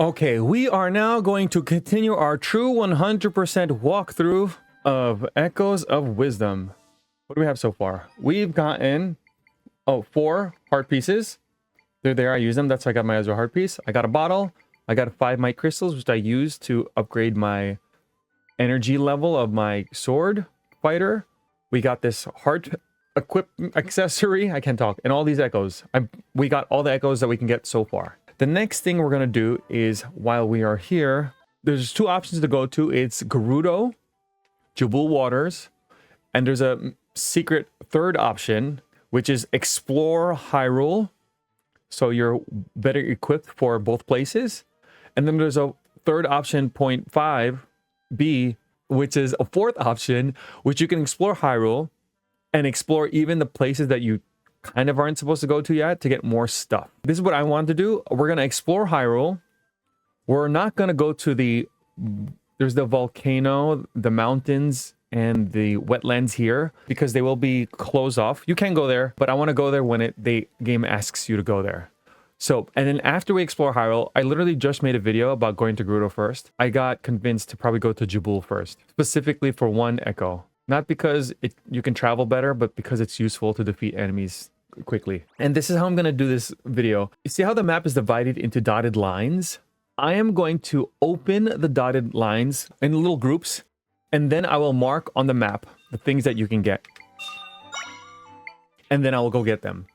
Okay, we are now going to continue our true 100% walkthrough of Echoes of Wisdom. What do we have so far? We've gotten, 4 heart pieces. They're there, I use them. That's why I got my Ezra heart piece. I got a bottle. I got 5 might crystals, which I use to upgrade my energy level of my sword fighter. We got this heart equip accessory. I can't talk. And all these echoes. We got all the echoes that we can get so far. The next thing we're going to do is, while we are here, there's 2 options to go to. It's Gerduo, Jabul Waters, and there's a secret third option, which is Explore Hyrule. So you're better equipped for both places. And then there's a third option, 0.5B, which is a fourth option, which you can explore Hyrule and explore even the places that you kind of aren't supposed to go to yet to get more stuff. This is what I want to do. We're going to explore Hyrule. We're not going to go to there's the volcano, the mountains, and the wetlands here because they will be closed off. You can go there, but I want to go there when the game asks you to go there. So, and then after we explore Hyrule, I literally just made a video about going to Gerduo first. I got convinced to probably go to Jabul first, specifically for 1 echo. Not because you can travel better, but because it's useful to defeat enemies quickly. And this is how I'm going to do this video. You see how the map is divided into dotted lines? I am going to open the dotted lines in little groups, and then I will mark on the map the things that you can get. And then I will go get them.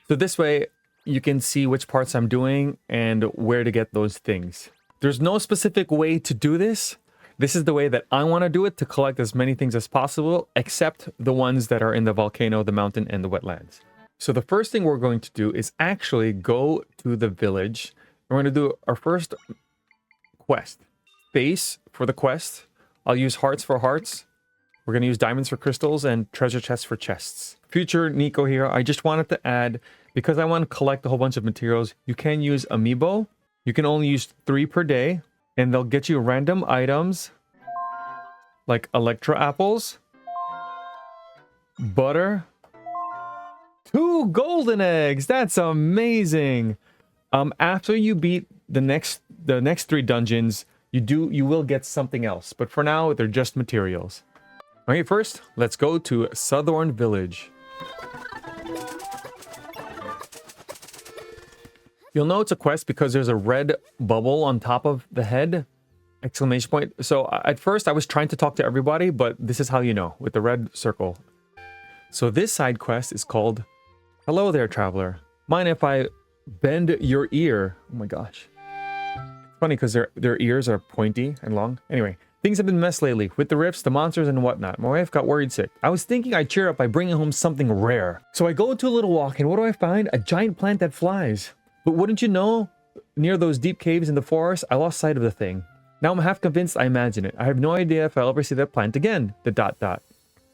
So this way, you can see which parts I'm doing and where to get those things. There's no specific way to do this. This is the way that I want to do it to collect as many things as possible, except the ones that are in the volcano, the mountain, and the wetlands. So the first thing we're going to do is actually go to the village. We're going to do our first quest. Base for the quest. I'll use hearts for hearts. We're going to use diamonds for crystals and treasure chests for chests. Future Nico here, I just wanted to add, because I want to collect a whole bunch of materials, you can use amiibo. You can only use 3 per day. And they'll get you random items like Electro apples, butter, 2 golden eggs. That's amazing. After you beat the next 3 dungeons, you will get something else. But for now, they're just materials. Okay, first, let's go to Suthorn Village. You'll know it's a quest because there's a red bubble on top of the head, exclamation point. So at first I was trying to talk to everybody, but this is how you know, with the red circle. So this side quest is called, Hello there, traveler. Mind if I bend your ear? Oh my gosh. It's funny because their ears are pointy and long. Anyway, things have been messed lately with the rifts, the monsters, and whatnot. My wife got worried sick. I was thinking I'd cheer up by bringing home something rare. So I go into a little walk, and what do I find? A giant plant that flies. But wouldn't you know, near those deep caves in the forest, I lost sight of the thing. Now I'm half convinced I imagine it. I have no idea if I'll ever see that plant again.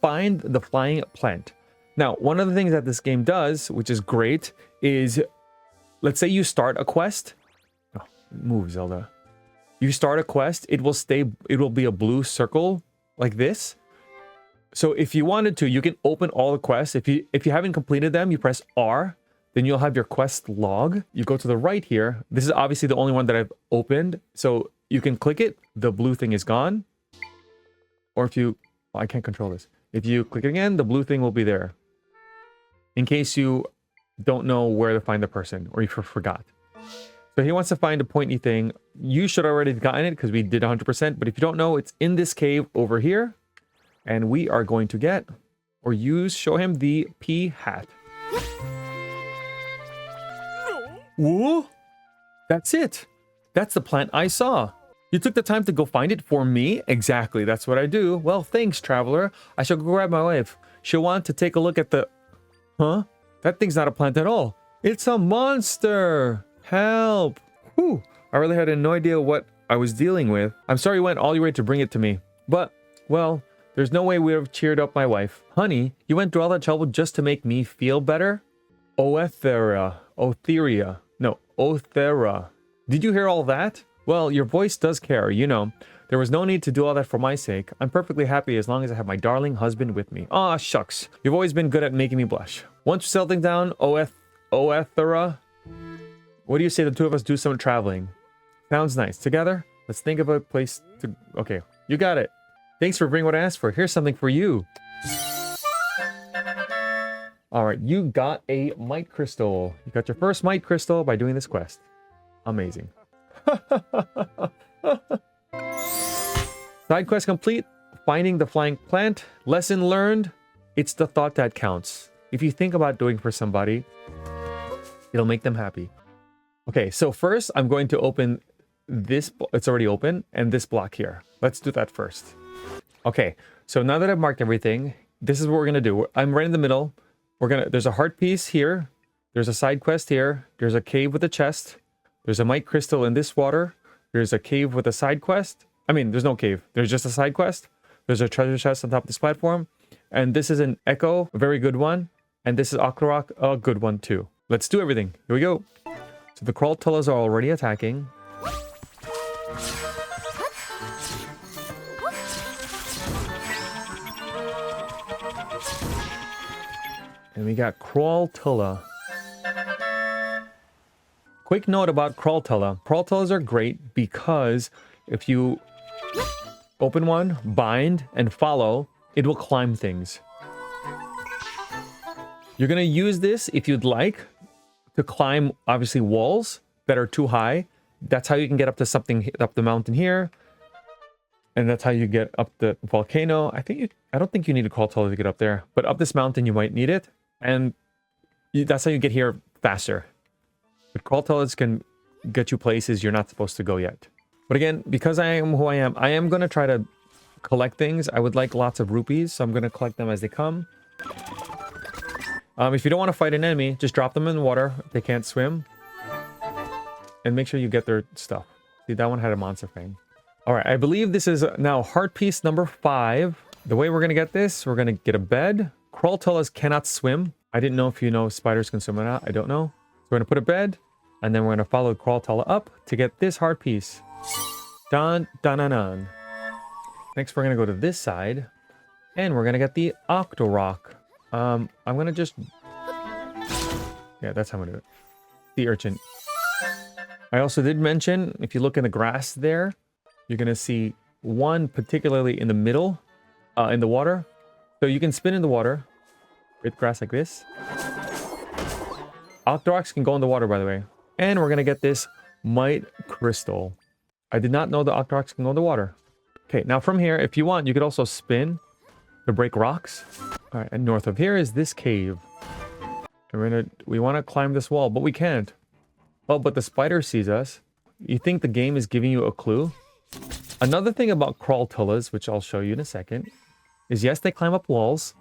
Find the flying plant. Now, one of the things that this game does, which is great, is, let's say you start a quest. Oh, move, Zelda. You start a quest, it will be a blue circle like this. So if you wanted to, you can open all the quests. If you haven't completed them, you press R. Then you'll have your quest log. You go to the right here. This is obviously the only one that I've opened. So you can click it. The blue thing is gone. Or if you... Well, I can't control this. If you click it again, the blue thing will be there. In case you don't know where to find the person or you forgot. So he wants to find a pointy thing. You should already have gotten it because we did 100%. But if you don't know, it's in this cave over here. And we are going to get or show him the pea hat. Whoa! That's it. That's the plant I saw. You took the time to go find it for me? Exactly, that's what I do. Well, thanks, traveler. I shall go grab my wife. She'll want to take a look at the... Huh? That thing's not a plant at all. It's a monster! Help! Whew. I really had no idea what I was dealing with. I'm sorry you went all your way to bring it to me. But, well, there's no way we would have cheered up my wife. Honey, you went through all that trouble just to make me feel better? Othera. Did you hear all that? Well, your voice does carry, you know. There was no need to do all that for my sake. I'm perfectly happy as long as I have my darling husband with me. Aw, shucks. You've always been good at making me blush. Once you settle things down, Othera, what do you say the two of us do some traveling? Sounds nice. Together, let's think of a place to... Okay, you got it. Thanks for bringing what I asked for. Here's something for you. Alright, you got a Might Crystal. You got your first Might Crystal by doing this quest. Amazing. Side quest complete. Finding the flying plant. Lesson learned. It's the thought that counts. If you think about doing for somebody, it'll make them happy. Okay, so first I'm going to open this. It's already open. And this block here. Let's do that first. Okay, so now that I've marked everything, this is what we're going to do. I'm right in the middle. There's a heart piece here. There's a side quest here. There's a cave with a chest. There's a Might Crystal in this water. There's a cave with a side quest. I mean, there's no cave. There's just a side quest. There's a treasure chest on top of this platform. And this is an Echo, a very good one. And this is Octorok, a good one too. Let's do everything. Here we go. So the Crawltullas are already attacking. And we got Crawltulla. Quick note about Crawltulla. Crawltullas are great because if you open one, bind, and follow, it will climb things. You're going to use this, if you'd like, to climb, obviously, walls that are too high. That's how you can get up to something, up the mountain here. And that's how you get up the volcano. I don't think you need a Crawltulla to get up there. But up this mountain, you might need it. And that's how you get here faster. But Crawltullas can get you places you're not supposed to go yet. But again, because I am who I am going to try to collect things. I would like lots of rupees, so I'm going to collect them as they come. If you don't want to fight an enemy, just drop them in the water if they can't swim. And make sure you get their stuff. See, that one had a monster fang. Alright, I believe this is now heart piece number 5. The way we're going to get this, we're going to get a bed. Crawltullas cannot swim. I didn't know if you know spiders can swim or not. I don't know. So we're going to put a bed, and then we're going to follow Crawltulla up to get this heart piece. Dun, dun, dun, dun. Next, we're going to go to this side, and we're going to get the Octorok. I'm going to just... Yeah, that's how I'm going to do it. The urchin. I also did mention, if you look in the grass there, you're going to see one particularly in the middle, in the water. So you can spin in the water with grass like this. Octoroks can go in the water, by the way. And we're going to get this Might Crystal. I did not know the Octoroks can go in the water. Okay, now from here, if you want, you could also spin to break rocks. All right, and north of here is this cave. And we want to climb this wall, but we can't. Oh, but the spider sees us. You think the game is giving you a clue? Another thing about Crawltullas, which I'll show you in a second, is yes, they climb up walls.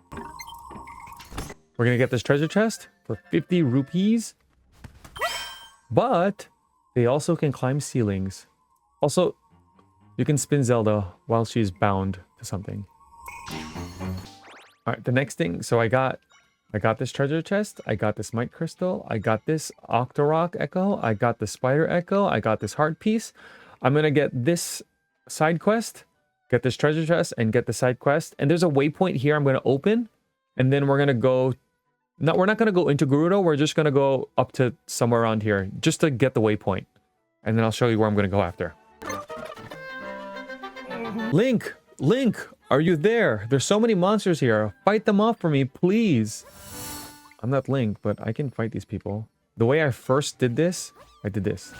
We're going to get this treasure chest for 50 rupees. But they also can climb ceilings. Also, you can spin Zelda while she's bound to something. Alright, the next thing. So I got this treasure chest. I got this Might Crystal. I got this Octorok Echo. I got the Spider Echo. I got this heart piece. I'm going to get this side quest, get this treasure chest, and get the side quest. And there's a waypoint here I'm going to open. And then we're going to go... No, we're not going to go into Gerduo. We're just going to go up to somewhere around here just to get the waypoint. And then I'll show you where I'm going to go after. Link! Link! Are you there? There's so many monsters here. Fight them off for me, please. I'm not Link, but I can fight these people. The way I first did this, I did this.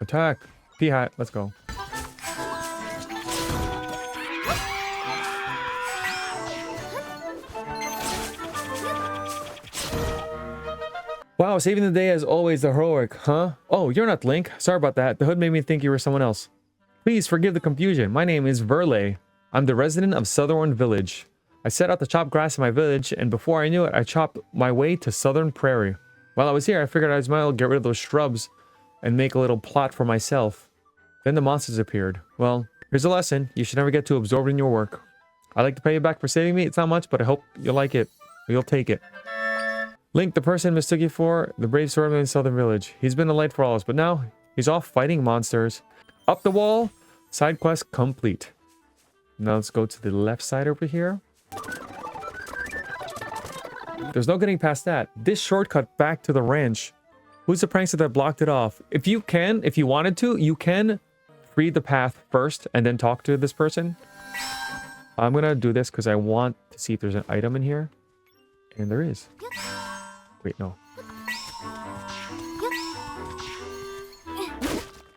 Attack! P-hat, let's go. Wow, saving the day as always, the heroic, huh? Oh, you're not Link. Sorry about that. The hood made me think you were someone else. Please forgive the confusion. My name is Verle. I'm the resident of Suthorn Village. I set out to chop grass in my village, and before I knew it, I chopped my way to Suthron Prairie. While I was here, I figured I might as well get rid of those shrubs and make a little plot for myself. Then the monsters appeared. Well, here's a lesson. You should never get too absorbed in your work. I'd like to pay you back for saving me. It's not much, but I hope you'll like it. Or you'll take it. Link, the person mistook you for the brave swordsman in Southern Village. He's been a light for all us, but now he's off fighting monsters. Up the wall, side quest complete. Now let's go to the left side over here. There's no getting past that. This shortcut back to the ranch. Who's the prankster that blocked it off? If you wanted to, you can free the path first and then talk to this person. I'm gonna do this because I want to see if there's an item in here. And there is. Wait, no.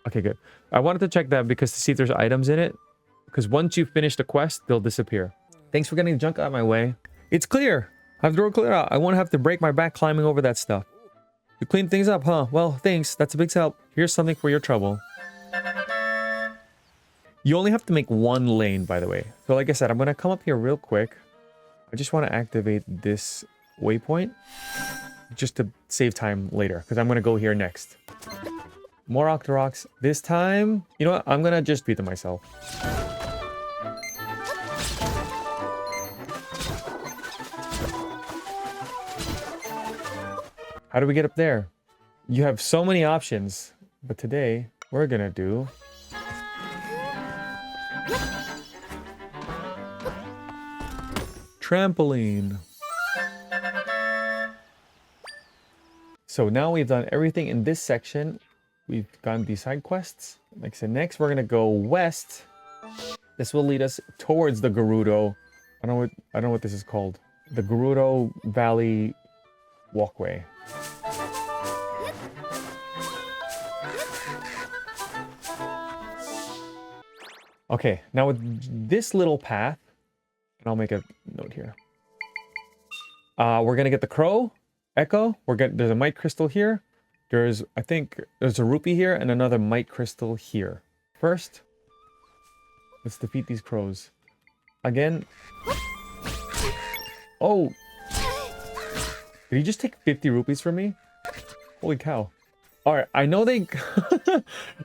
Okay, good. I wanted to check that because to see if there's items in it. Because once you finish the quest, they'll disappear. Thanks for getting the junk out of my way. It's clear. I have the road cleared out. I won't have to break my back climbing over that stuff. You cleaned things up, huh? Well, thanks. That's a big help. Here's something for your trouble. You only have to make one lane, by the way. So like I said, I'm going to come up here real quick. I just want to activate this waypoint just to save time later because I'm going to go here next. More Octoroks. This time, you know what? I'm going to just beat them myself. How do we get up there? You have so many options, but today we're going to do... trampoline. So now we've done everything in this section. We've gotten these side quests. Like I said, next we're gonna go west. This will lead us towards the Gerduo. I don't know what this is called. The Gerduo Valley Walkway. Okay, now with this little path, and I'll make a note here. We're gonna get the crow, echo. There's a mite crystal here. I think there's a rupee here and another mite crystal here. First, let's defeat these crows. Again. Oh! Did he just take 50 rupees from me? Holy cow. Alright, I know they...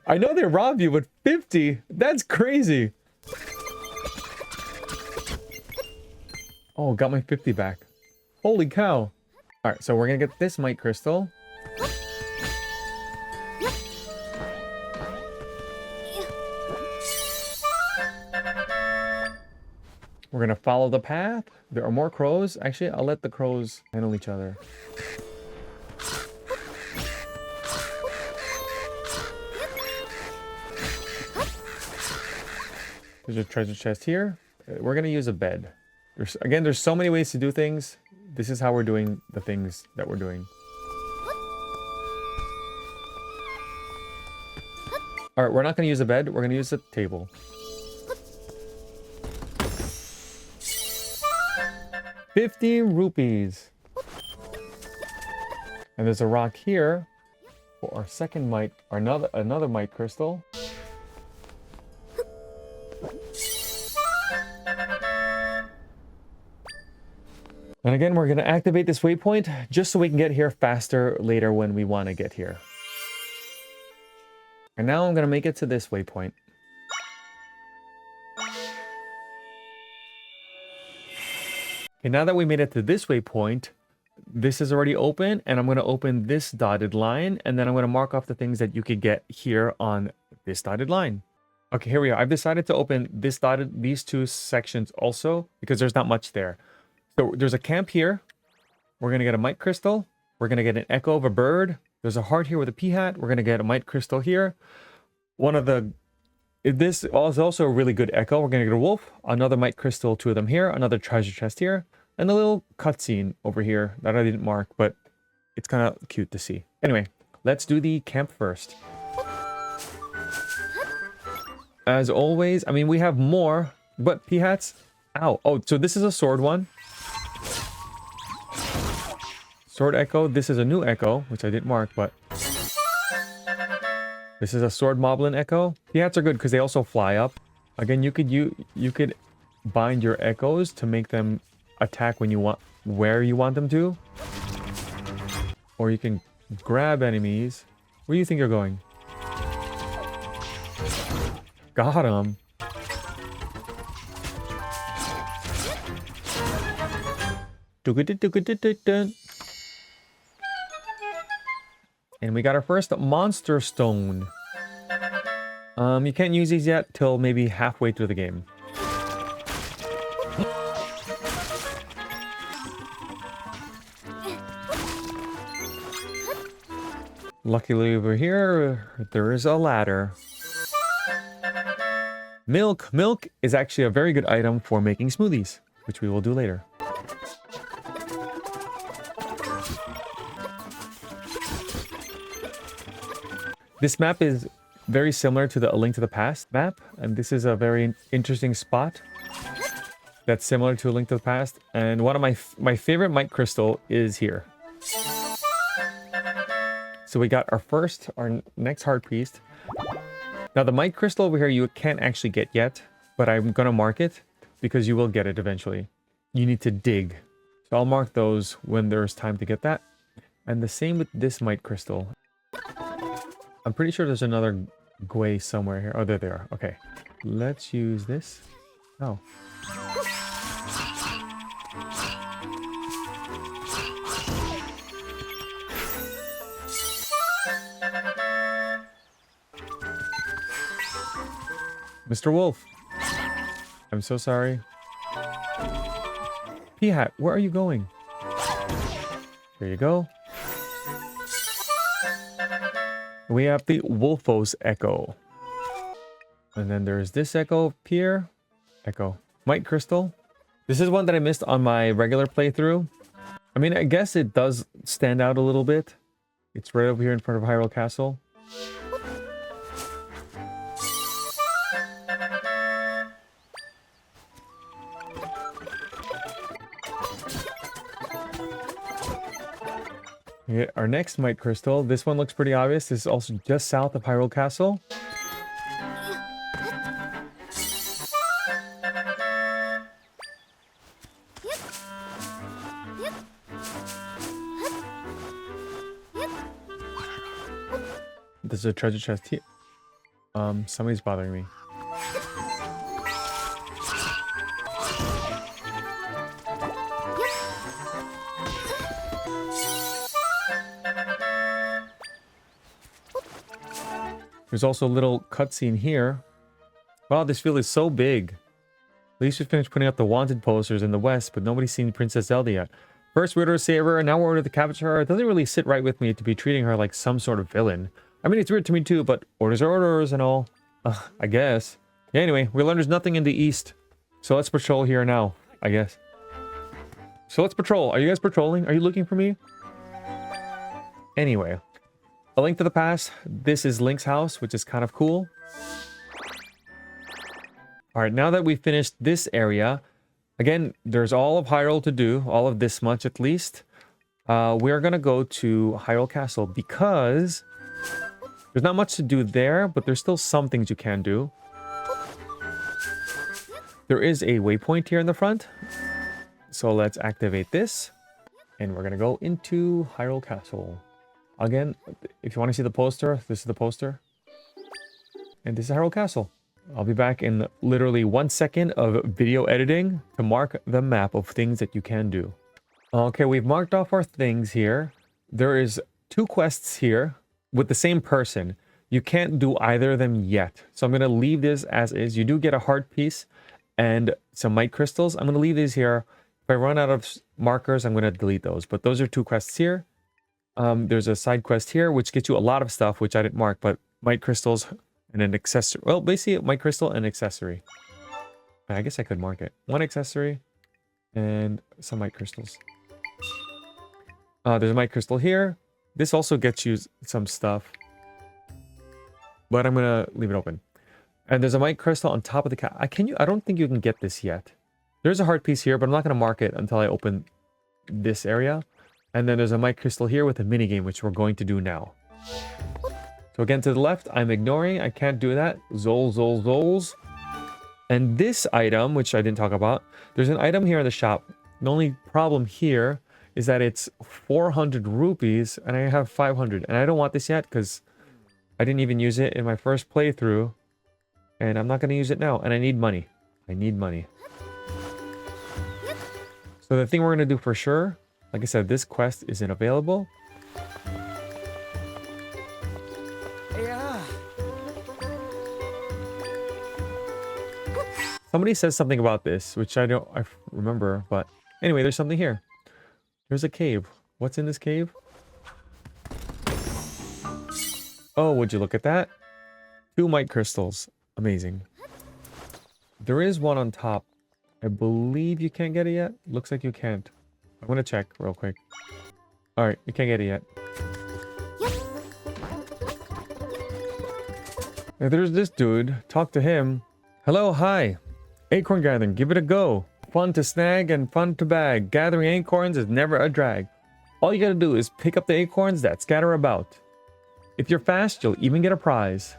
I know they robbed you, but 50? That's crazy! Oh, got my 50 back. Holy cow. Alright, so we're gonna get this mite crystal. We're gonna follow the path. There are more crows. Actually, I'll let the crows handle each other. There's a treasure chest here. We're gonna use a bed. There's so many ways to do things. This is how we're doing the things that we're doing. Alright, we're not gonna use a bed. We're gonna use a table. $50 rupees. And there's a rock here for our second mite, or another mite crystal. And again, we're going to activate this waypoint just so we can get here faster later when we want to get here. And now I'm going to make it to this waypoint. Okay, now that we made it to this waypoint, this is already open, and I'm going to open this dotted line, and then I'm going to mark off the things that you could get here on this dotted line. Okay, here we are. I've decided to open these two sections also because there's not much there. So there's a camp here. We're going to get a mite crystal. We're going to get an echo of a bird. There's a heart here with a pea hat. We're going to get a mite crystal here. This is also a really good echo. We're going to get a wolf, another mite crystal, two of them here, another treasure chest here, and a little cutscene over here that I didn't mark, but it's kind of cute to see. Anyway, let's do the camp first. As always, I mean, we have more, but pea hats. Ow. Oh, so this is a sword one. Sword echo. This is a new echo, which I didn't mark, but this is a sword moblin echo. The hats are good because they also fly up. Again, you could bind your echoes to make them attack when you want, where you want them to, or you can grab enemies. Where do you think you're going? Got him. And we got our first monster stone. You can't use these yet till maybe halfway through the game. Luckily over here, there is a ladder. Milk. Milk is actually a very good item for making smoothies, which we will do later. This map is very similar to the A Link to the Past map, and this is a very interesting spot that's similar to A Link to the Past. And one of my favorite Might Crystal is here. So we got our next heart piece. Now the Might Crystal over here you can't actually get yet, but I'm gonna mark it because you will get it eventually. You need to dig. So I'll mark those when there's time to get that. And the same with this Might Crystal. I'm pretty sure there's another Gwei somewhere here. Oh, there they are. Okay. Let's use this. Oh. Mr. Wolf. I'm so sorry. P-Hat, where are you going? Here you go. We have the Wolfos Echo. And then there's this Echo up here. Echo. Might Crystal. This is one that I missed on my regular playthrough. I mean, I guess it does stand out a little bit. It's right over here in front of Hyrule Castle. Our next Might Crystal. This one looks pretty obvious. This is also just south of Hyrule Castle. There's a treasure chest here. Somebody's bothering me. There's also a little cutscene here. Wow, this field is so big. At least we finished putting up the wanted posters in the west, but nobody's seen Princess Zelda yet. First we ordered a saver, and now we're ordered to capture her. It doesn't really sit right with me to be treating her like some sort of villain. I mean, it's weird to me too, but orders are orders and all. I guess. Yeah, anyway, we learned there's nothing in the east. So let's patrol here now, I guess. So let's patrol. Are you guys patrolling? Are you looking for me? Anyway. A Link to the Past. This is Link's house, which is kind of cool. Alright, now that we've finished this area, again, there's all of Hyrule to do, all of this much at least. We're gonna go to Hyrule Castle because there's not much to do there, but there's still some things you can do. There is a waypoint here in the front. So let's activate this. And we're gonna go into Hyrule Castle. Again, if you want to see the poster, this is the poster. And this is Hyrule Castle. I'll be back in literally 1 second of video editing to mark the map of things that you can do. Okay, we've marked off our things here. There is 2 quests here with the same person. You can't do either of them yet. So I'm going to leave this as is. You do get a heart piece and some Might Crystals. I'm going to leave these here. If I run out of markers, I'm going to delete those. But those are 2 quests here. There's a side quest here, which gets you a lot of stuff, which I didn't mark, but Might Crystals and an accessory. Well, basically, Might Crystal and accessory. I guess I could mark it. 1 accessory and some Might Crystals. There's a Might Crystal here. This also gets you some stuff, but I'm gonna leave it open. And there's a Might Crystal on top of the cat. I don't think you can get this yet. There's a heart piece here, but I'm not gonna mark it until I open this area. And then there's a Might Crystal here with a minigame, which we're going to do now. So again, to the left, I'm ignoring. I can't do that. Zols. And this item, which I didn't talk about, there's an item here in the shop. The only problem here is that it's 400 rupees, and I have 500. And I don't want this yet, because I didn't even use it in my first playthrough. And I'm not going to use it now. And I need money. I need money. So the thing we're going to do for sure... Like I said, this quest isn't available. Yeah. Somebody says something about this, which I remember, but anyway, there's something here. There's a cave. What's in this cave? Oh, would you look at that? 2 might crystals. Amazing. There is one on top. I believe you can't get it yet. Looks like you can't. I'm gonna check real quick. Alright, you can't get it yet. Now, there's this dude. Talk to him. Hello, hi. Acorn gathering. Give it a go. Fun to snag and fun to bag. Gathering acorns is never a drag. All you gotta do is pick up the acorns that scatter about. If you're fast, you'll even get a prize.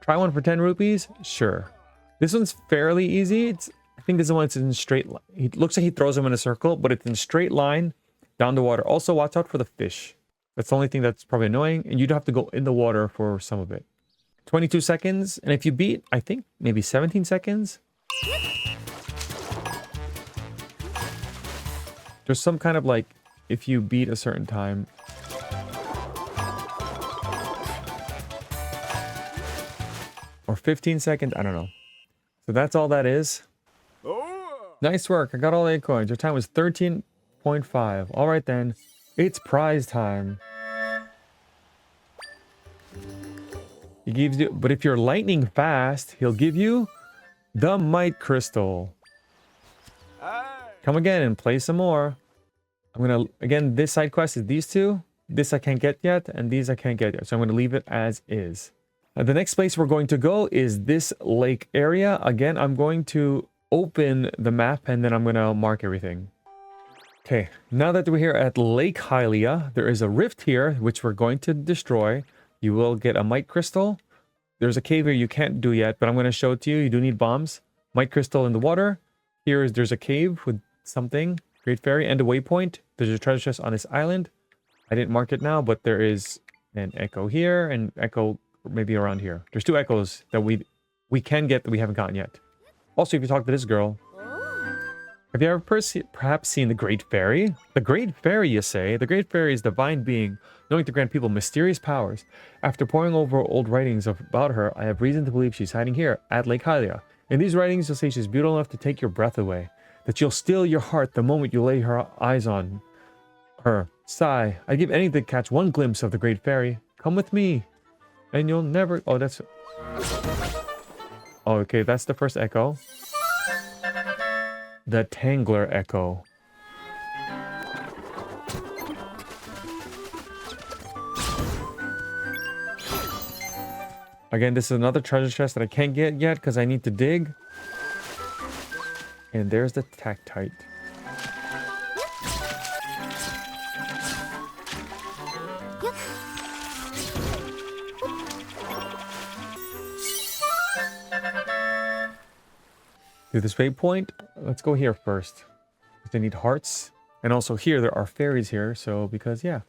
Try one for 10 rupees? Sure. This one's fairly easy. I think this one is in straight line. It looks like he throws them in a circle, but it's in straight line down the water. Also, watch out for the fish. That's the only thing that's probably annoying, and you'd have to go in the water for some of it. 22 seconds, and if you beat, I think, maybe 17 seconds. There's some kind of like, if you beat a certain time. Or 15 seconds, I don't know. So that's all that is. Nice work, I got all the acorns. Your time was 13.5. All right then, it's prize time. He gives you, but if you're lightning fast, he'll give you the might crystal. Come again and play some more. I'm gonna, again, this side quest is these two. This I can't get yet, and these I can't get yet. So I'm gonna leave it as is. The next place we're going to go is this lake area. Again, I'm going to open the map and then I'm gonna mark everything. Okay, now that we're here at Lake Hylia, there is a rift here, which we're going to destroy. You will get a might crystal. There's a cave here you can't do yet, but I'm going to show it to you. You do need bombs. Might crystal in the water. There's a cave with something. Great fairy and a waypoint. There's a treasure chest on this island. I didn't mark it now, but there is an echo here and echo maybe around here. There's 2 echoes that we can get that we haven't gotten yet. Also, if you talk to this girl, have you ever perhaps seen the Great Fairy? The Great Fairy, you say? The Great Fairy is a divine being, knowing to grant people mysterious powers. After poring over old writings about her, I have reason to believe she's hiding here, at Lake Hylia. In these writings, you'll say she's beautiful enough to take your breath away, that she'll steal your heart the moment you lay her eyes on her. Sigh, I'd give anything to catch one glimpse of the Great Fairy. Come with me, and you'll never... Oh, that's... Oh, okay, that's the first echo. The Tangler Echo. Again, this is another treasure chest that I can't get yet because I need to dig. And there's the Tactite. Do this waypoint. Let's go here first. They need hearts. And also here, there are fairies here. So, because, yeah.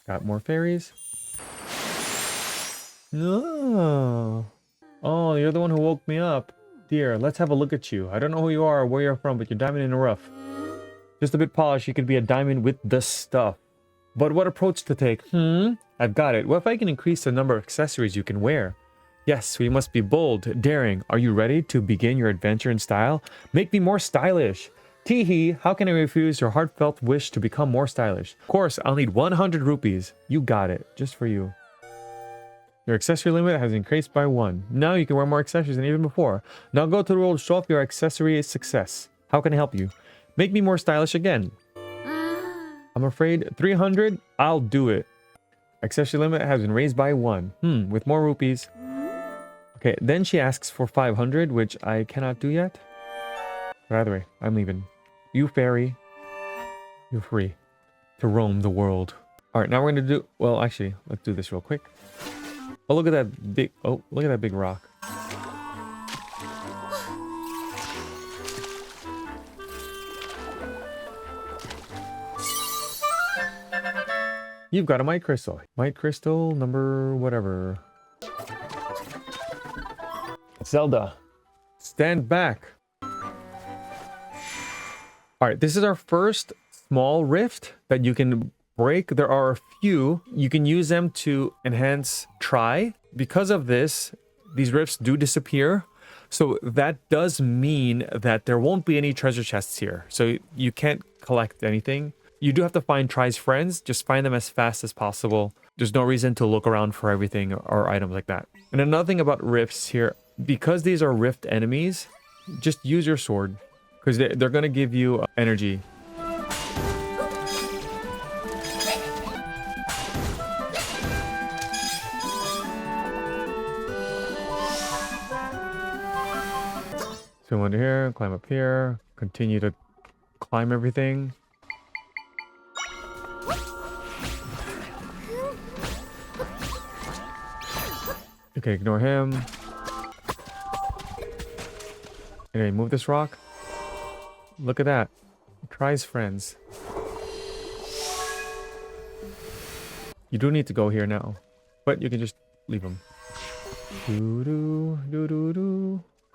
Got more fairies. No. Oh, you're the one who woke me up. Dear, let's have a look at you. I don't know who you are or where you're from, but you're diamond in the rough. Just a bit polished, you could be a diamond with the stuff. But what approach to take? I've got it. What if I can increase the number of accessories you can wear? Yes, we must be bold, daring. Are you ready to begin your adventure in style? Make me more stylish. Tee-hee, how can I refuse your heartfelt wish to become more stylish? Of course, I'll need 100 rupees. You got it, just for you. Your accessory limit has increased by 1. Now you can wear more accessories than even before. Now go to the world, show off your accessory success. How can I help you? Make me more stylish again. I'm afraid 300? I'll do it. Accessory limit has been raised by 1. With more rupees. Okay, then she asks for 500, which I cannot do yet. But either way, I'm leaving. You fairy, you're free to roam the world. All right, now we're gonna do, well, actually, let's do this real quick. Oh, look at that big, oh, look at that big rock. You've got a might crystal. Might crystal number whatever. Zelda, stand back. All right, this is our first small rift that you can break. There are a few. You can use them to enhance try. Because of this, these rifts do disappear. So that does mean that there won't be any treasure chests here. So you can't collect anything. You do have to find Try's friends. Just find them as fast as possible. There's no reason to look around for everything or items like that. And another thing about rifts here, because these are rift enemies, just use your sword. Because they're going to give you energy. So under here, climb up here, continue to climb everything. Okay, ignore him. Okay, move this rock. Look at that. Try's friends. You do need to go here now, but you can just leave them.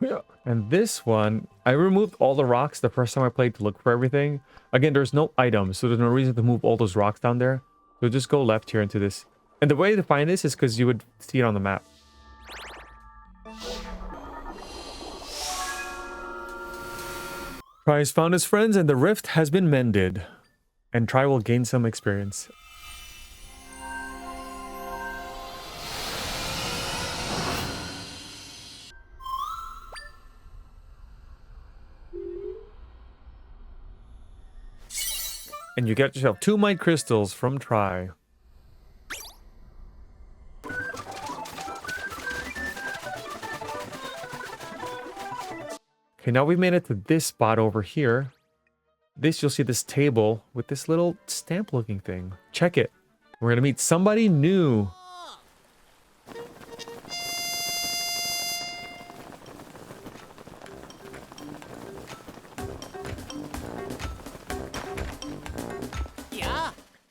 Yeah. And this one, I removed all the rocks the first time I played to look for everything. Again, there's no items, so there's no reason to move all those rocks down there. So just go left here into this. And the way to find this is because you would see it on the map. Try has found his friends and the rift has been mended. And Try will gain some experience. And you get yourself 2 might crystals from Try. Okay, now we've made it to this spot over here. This, you'll see this table with this little stamp looking thing. Check it. We're gonna meet somebody new.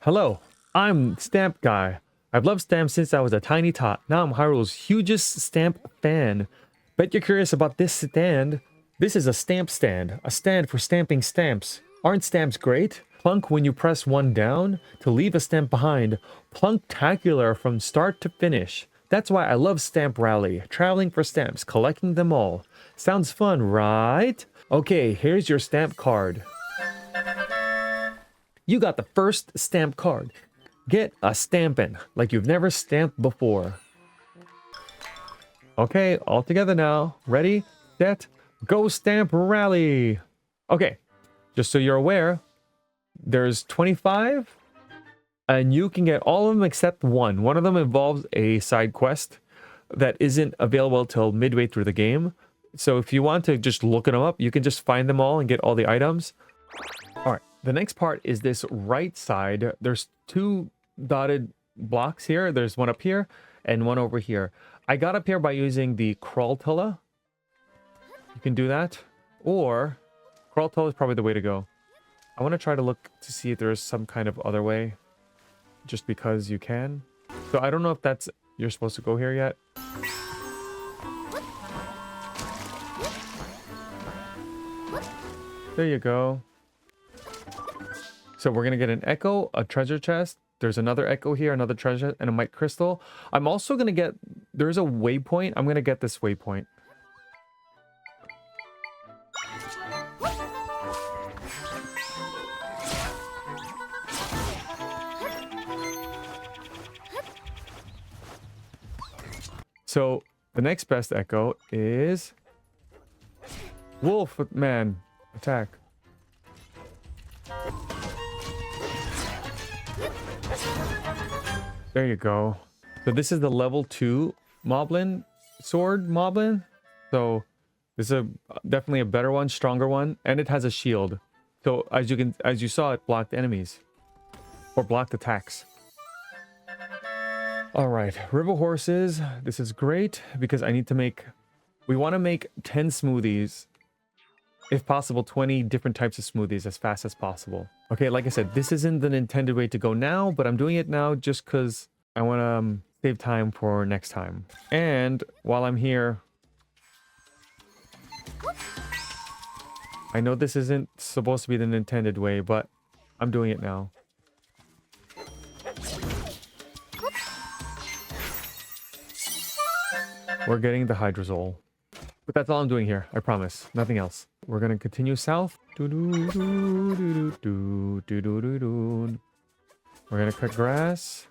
Hello, I'm Stamp Guy. I've loved stamps since I was a tiny tot. Now I'm Hyrule's hugest stamp fan. Bet you're curious about this stand. This is a stamp stand, a stand for stamping stamps. Aren't stamps great? Plunk when you press one down to leave a stamp behind. Plunktacular from start to finish. That's why I love Stamp Rally, traveling for stamps, collecting them all. Sounds fun, right? Okay, here's your stamp card. You got the first stamp card. Get a stampin' like you've never stamped before. Okay, all together now. Ready, set, go Stamp Rally. Okay, just so you're aware, there's 25, and you can get all of them except one. One of them involves a side quest that isn't available till midway through the game. So if you want to just look them up, you can just find them all and get all the items. All right. The next part is this right side. There's 2 dotted blocks here. There's one up here and one over here. I got up here by using the Crawltilla. You can do that. Or Crawltilla is probably the way to go. I want to try to look to see if there's some kind of other way. Just because you can. So I don't know if that's... You're supposed to go here yet. There you go. So we're going to get an echo, a treasure chest. There's another echo here, another treasure, and a might crystal. I'm also going to get... There's a waypoint. I'm going to get this waypoint. So the next best echo is... Wolf Man. Attack. There you go. So this is the level 2 Moblin, sword Moblin. So this is definitely a better one, stronger one, and it has a shield. So as you saw, it blocked enemies or blocked attacks. All right, river horses. This is great because I need to make. We want to make 10 smoothies. If possible, 20 different types of smoothies as fast as possible. Okay, like I said, this isn't the intended way to go now, but I'm doing it now just because I want to save time for next time. And while I'm here, I know this isn't supposed to be the intended way, but I'm doing it now. We're getting the hydrosol. But that's all I'm doing here. I promise. Nothing else. We're going to continue south. We're going to cut grass.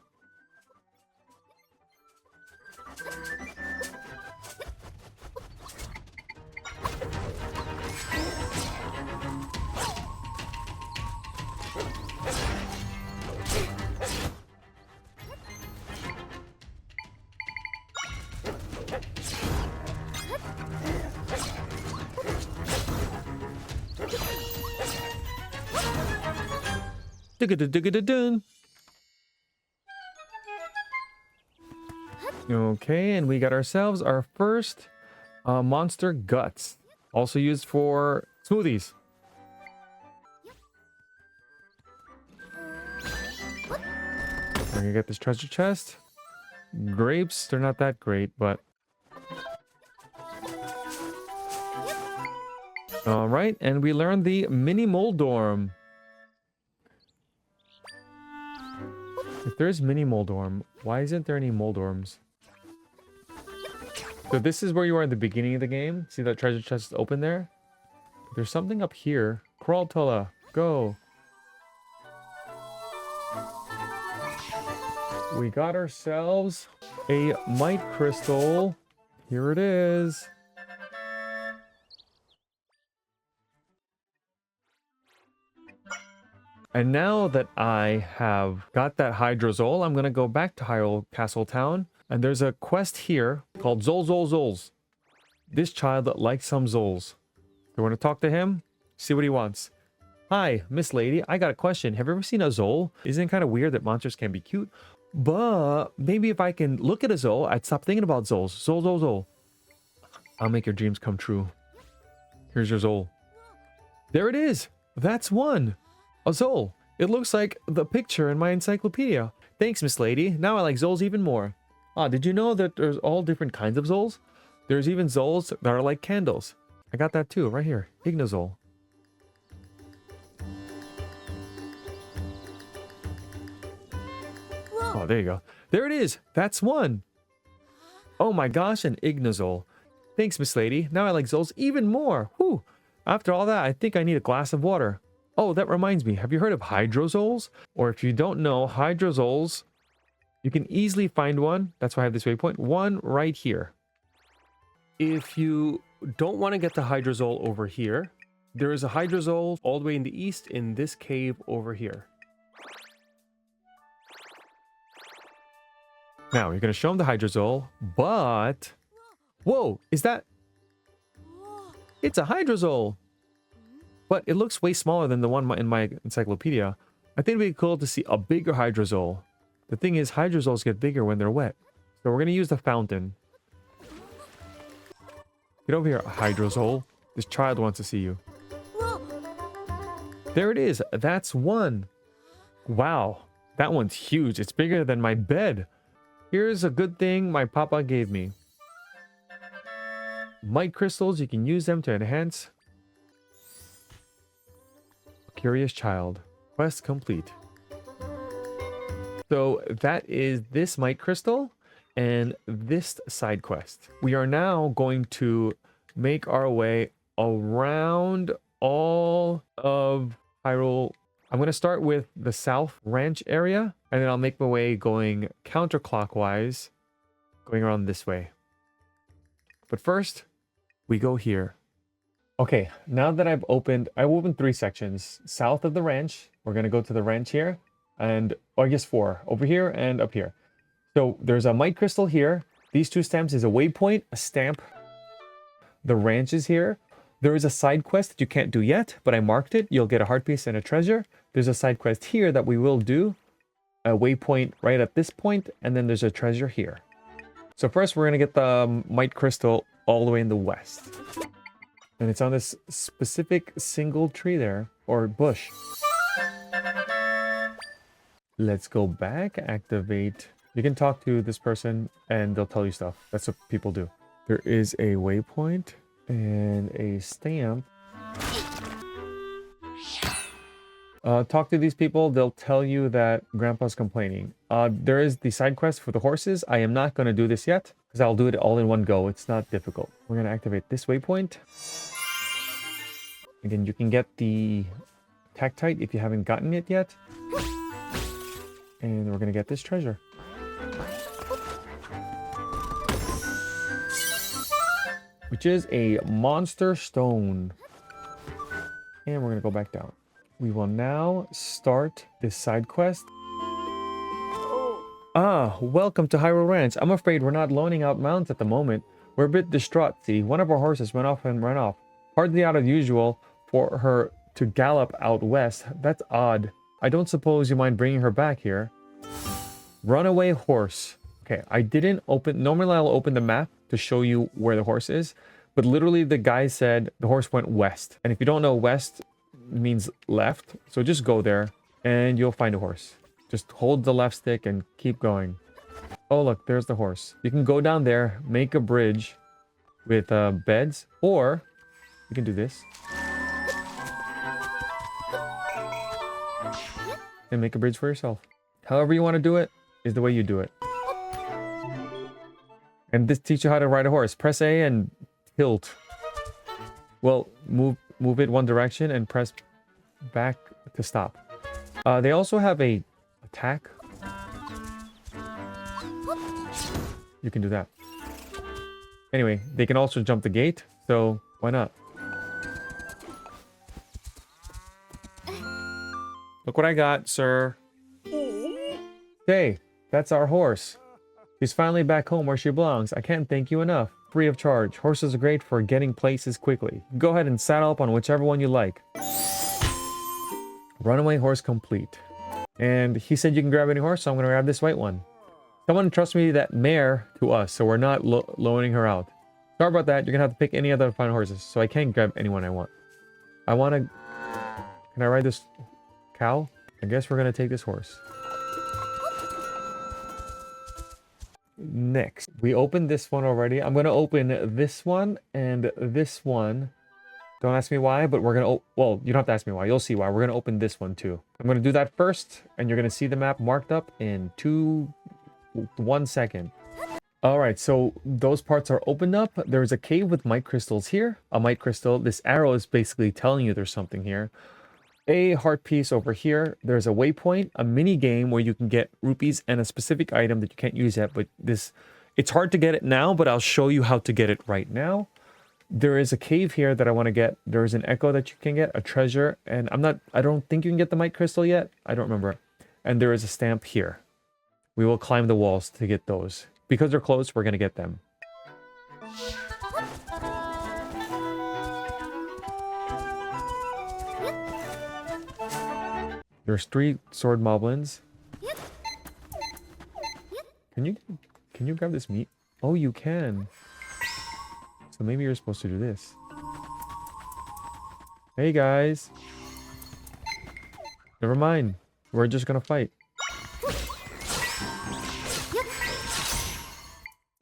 Okay, and we got ourselves our first monster guts, also used for smoothies. We're gonna get this treasure chest. Grapes, they're not that great, but all right, and we learned the mini moldorm. If there's mini moldorm, why isn't there any moldorms? So this is where you are at the beginning of the game. See that treasure chest is open there? There's something up here. Crawl, Tulla, go. We got ourselves a Might Crystal. Here it is. And now that I have got that Hydrozol, I'm going to go back to Hyrule Castle Town. And there's a quest here called Zol Zol Zols. This child likes some Zols. You want to talk to him? See what he wants. Hi, Miss Lady. I got a question. Have you ever seen a Zol? Isn't it kind of weird that monsters can be cute? But maybe if I can look at a Zol, I'd stop thinking about Zols. Zol, Zol, Zol. I'll make your dreams come true. Here's your Zol. There it is. That's one. A Zol. It looks like the picture in my encyclopedia. Thanks, Miss Lady. Now I like Zols even more. Ah, did you know that there's all different kinds of Zols? There's even Zols that are like candles. I got that too, right here. Ignazol. Oh, there you go. There it is. That's one. Oh my gosh, an Ignazol. Thanks, Miss Lady. Now I like Zols even more. Whew. After all that, I think I need a glass of water. Oh, that reminds me. Have you heard of Hydrozols? Or if you don't know, Hydrozols, you can easily find one. That's why I have this waypoint. One right here. If you don't want to get the Hydrozol over here, there is a Hydrozol all the way in the east in this cave over here. Now, you're going to show him the Hydrozol, but... Whoa, is that... It's a Hydrozol! But it looks way smaller than the one in my encyclopedia. I think it'd be cool to see a bigger Hydrozol. The thing is, Hydrozols get bigger when they're wet. So we're going to use the fountain. Get over here, Hydrozol. This child wants to see you. There it is. That's one. Wow. That one's huge. It's bigger than my bed. Here's a good thing my papa gave me. Might crystals, you can use them to enhance. Curious child. Quest complete. So that is this Might Crystal and this side quest. We are now going to make our way around all of Hyrule. I'm going to start with the South Ranch area, and then I'll make my way going counterclockwise, going around this way. But first, we go here. Okay, now that I've opened 3 sections. South of the ranch, we're going to go to the ranch here, and, or I guess 4, over here and up here. So there's a Might Crystal here. These 2 stamps is a waypoint, a stamp. The ranch is here. There is a side quest that you can't do yet, but I marked it. You'll get a heart piece and a treasure. There's a side quest here that we will do. A waypoint right at this point, and then there's a treasure here. So first we're going to get the Might Crystal all the way in the west. And it's on this specific single tree there, or bush. Let's go back, activate. You can talk to this person and they'll tell you stuff. That's what people do. There is a waypoint and a stamp. Talk to these people. They'll tell you that Grandpa's complaining. There is the side quest for the horses. I am not going to do this yet because I'll do it all in one go. It's not difficult. We're going to activate this waypoint. Again, you can get the Tactite if you haven't gotten it yet. And we're going to get this treasure. Which is a monster stone. And we're going to go back down. We will now start this side quest. Welcome to Hyrule Ranch. I'm afraid we're not loaning out mounts at the moment. We're a bit distraught. See, one of our horses went off and ran off. Hardly out of usual for her to gallop out west. That's odd. I don't suppose you mind bringing her back here. Runaway horse. Okay, I didn't open... Normally I'll open the map to show you where the horse is. But literally the guy said the horse went west. And if you don't know, west means left. So just go there and you'll find a horse. Just hold the left stick and keep going. Oh, look, there's the horse. You can go down there, make a bridge with beds, or you can do this. And make a bridge for yourself. However you want to do it is the way you do it. And this teaches you how to ride a horse. Press A and tilt. Well, move it one direction and press back to stop. They also have a attack. You can do that. Anyway, they can also jump the gate, so why not? Look what I got, sir. Hey, that's our horse. She's finally back home where she belongs. I can't thank you enough. Free of charge. Horses are great for getting places quickly. Go ahead and saddle up on whichever one you like. Runaway horse complete. And he said you can grab any horse, so I'm going to grab this white one. Someone trusts me that mare to us, so we're not loaning her out. Sorry about that. You're going to have to pick any other fine horses, so I can't grab anyone I want. I want to... Can I ride this cow? I guess we're going to take this horse. Next, we opened this one already. I'm going to open this one and this one. Don't ask me why, but we're going to... Well, you don't have to ask me why. You'll see why. We're going to open this one too. I'm going to do that first, and you're going to see the map marked up in 1 second. All right, so those parts are opened up. There's a cave with might crystals here. A might crystal. This arrow is basically telling you there's something here. A heart piece over here. There's a waypoint, a mini game where you can get rupees and a specific item that you can't use yet, but it's hard to get it now, but I'll show you how to get it right now. There is a cave here that I want to get. There's an echo that you can get, a treasure, and I don't think you can get the might crystal yet. I don't remember. And there is a stamp here. We will climb the walls to get those. Because they're close, we're going to get them. There's 3 sword moblins. Can you grab this meat? Oh, you can. So maybe you're supposed to do this. Hey guys. Never mind. We're just gonna fight.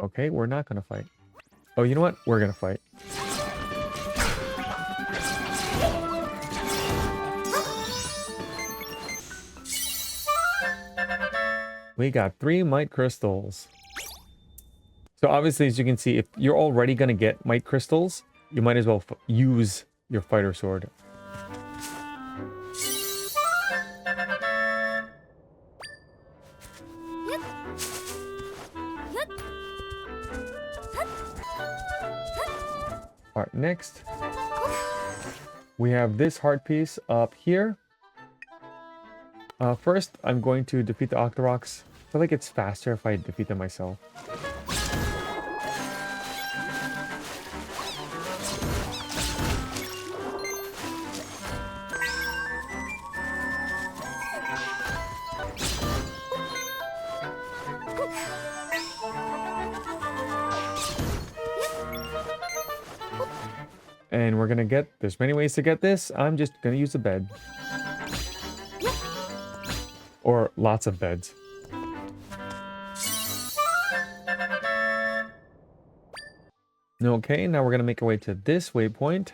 Okay, we're not gonna fight. Oh, you know what? We're gonna fight. We got 3 might crystals. So obviously, as you can see, if you're already going to get might crystals, you might as well use your fighter sword. Alright, next, we have this heart piece up here. First, I'm going to defeat the Octoroks. I feel like it's faster if I defeat them myself. And we're gonna get... There's many ways to get this. I'm just gonna use a bed. Or lots of beds. Okay, now we're going to make our way to this waypoint.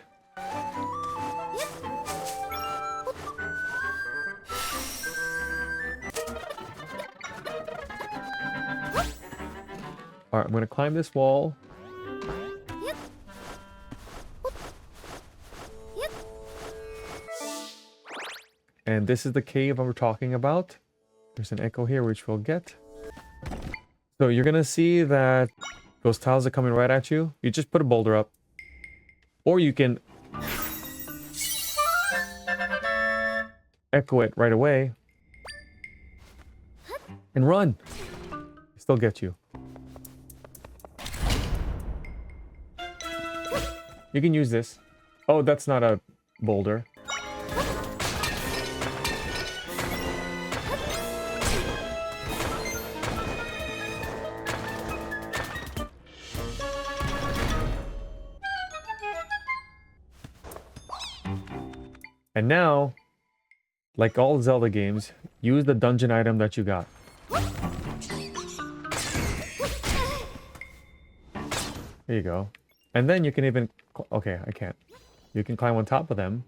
All right, I'm gonna climb this wall. And this is the cave I'm talking about. There's an echo here, which we'll get. So you're gonna see that those tiles are coming right at you. You just put a boulder up. Or you can echo it right away. And run. Still get you. You can use this. Oh, that's not a boulder. And now, like all Zelda games, use the dungeon item that you got. There you go. And then you can even... Okay, I can't. You can climb on top of them.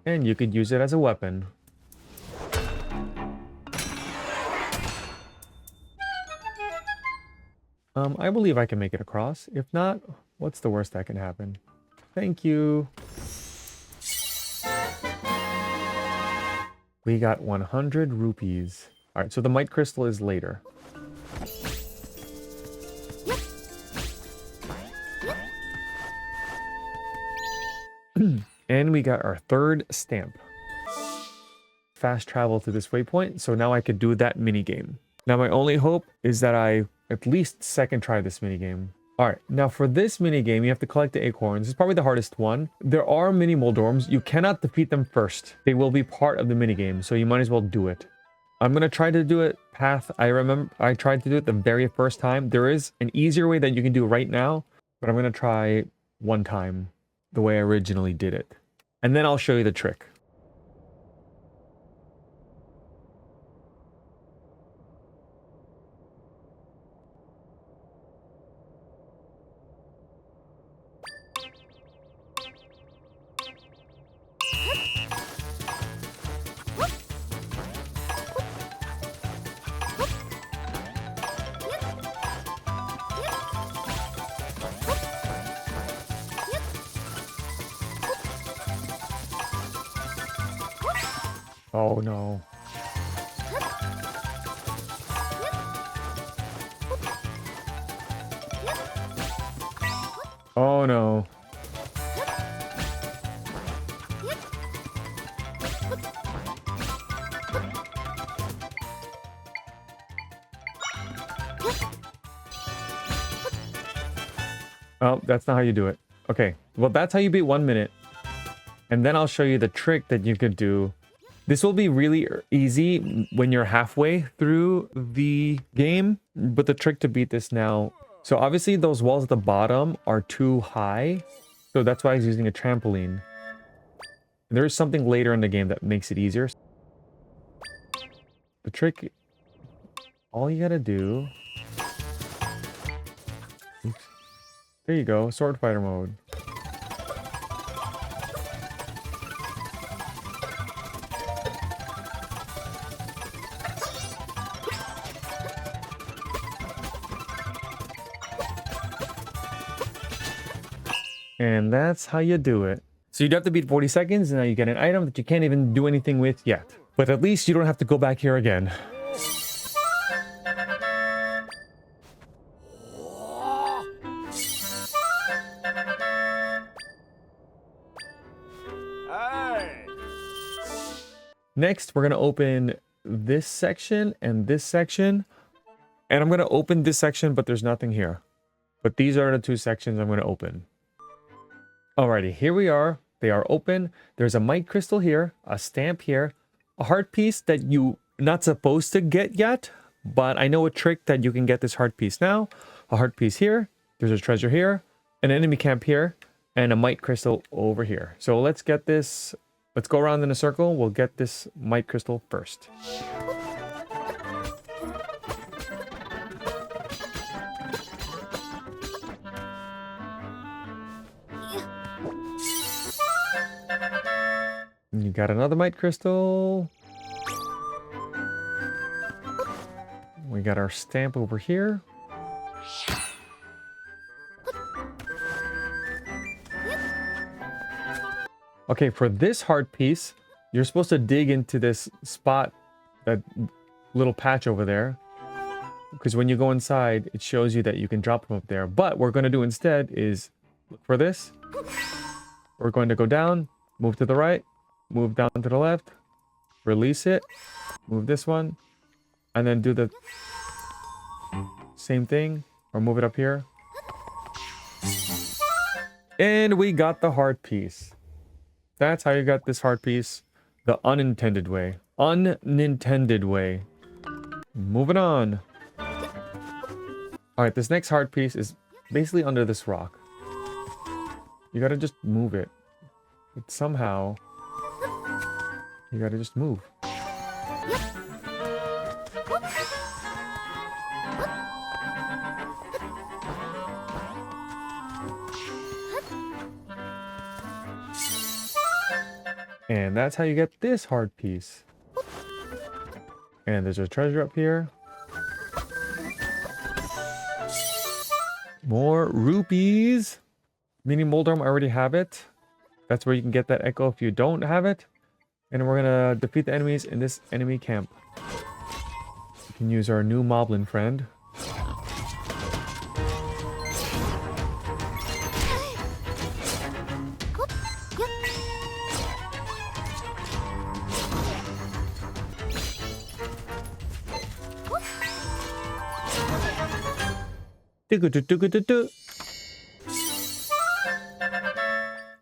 And you could use it as a weapon. I believe I can make it across. If not, what's the worst that can happen? Thank you. We got 100 rupees. All right, so the might crystal is later. And we got our third stamp. Fast travel to this waypoint, so now I could do that minigame. Now my only hope is that I at least second try this minigame. Alright, now for this minigame, you have to collect the acorns. It's probably the hardest one. There are mini Moldorms. You cannot defeat them first. They will be part of the minigame, so you might as well do it. I'm going to try to do it path. I remember I tried to do it the very first time. There is an easier way that you can do right now, but I'm going to try one time the way I originally did it. And then I'll show you the trick. Oh no. Oh no. Oh, that's not how you do it. Okay, well that's how you beat 1 minute. And then I'll show you the trick that you could do. This will be really easy when you're halfway through the game, but the trick to beat this now. So obviously those walls at the bottom are too high, so that's why I was using a trampoline. There is something later in the game that makes it easier. The trick, all you gotta do... Oops. There you go, sword fighter mode. And that's how you do it. So you'd have to beat 40 seconds, and now you get an item that you can't even do anything with yet. But at least you don't have to go back here again. Next, we're going to open this section and this section. And I'm going to open this section, but there's nothing here. But these are the two sections I'm going to open. Alrighty, here we are. They are open. There's a might crystal here, a stamp here, a heart piece that you're not supposed to get yet, but I know a trick that you can get this heart piece now. A heart piece here, there's a treasure here, an enemy camp here, and a might crystal over here. So let's get this, let's go around in a circle. We'll get this might crystal first. You got another might crystal. We got our stamp over here. Okay, for this heart piece, you're supposed to dig into this spot, that little patch over there. Because when you go inside, it shows you that you can drop them up there. But what we're going to do instead is look for this. We're going to go down, move to the right, move down to the left, release it, move this one, and then do the same thing, or move it up here. And we got the heart piece. That's how you got this heart piece the unintended way. Unintended way. Moving on. Alright, this next heart piece is basically under this rock. You gotta just move it. But somehow, you gotta just move. And that's how you get this heart piece. And there's a treasure up here. More rupees. Mini Moldorm, I already have it. That's where you can get that echo if you don't have it. And we're gonna defeat the enemies in this enemy camp. We can use our new Moblin friend.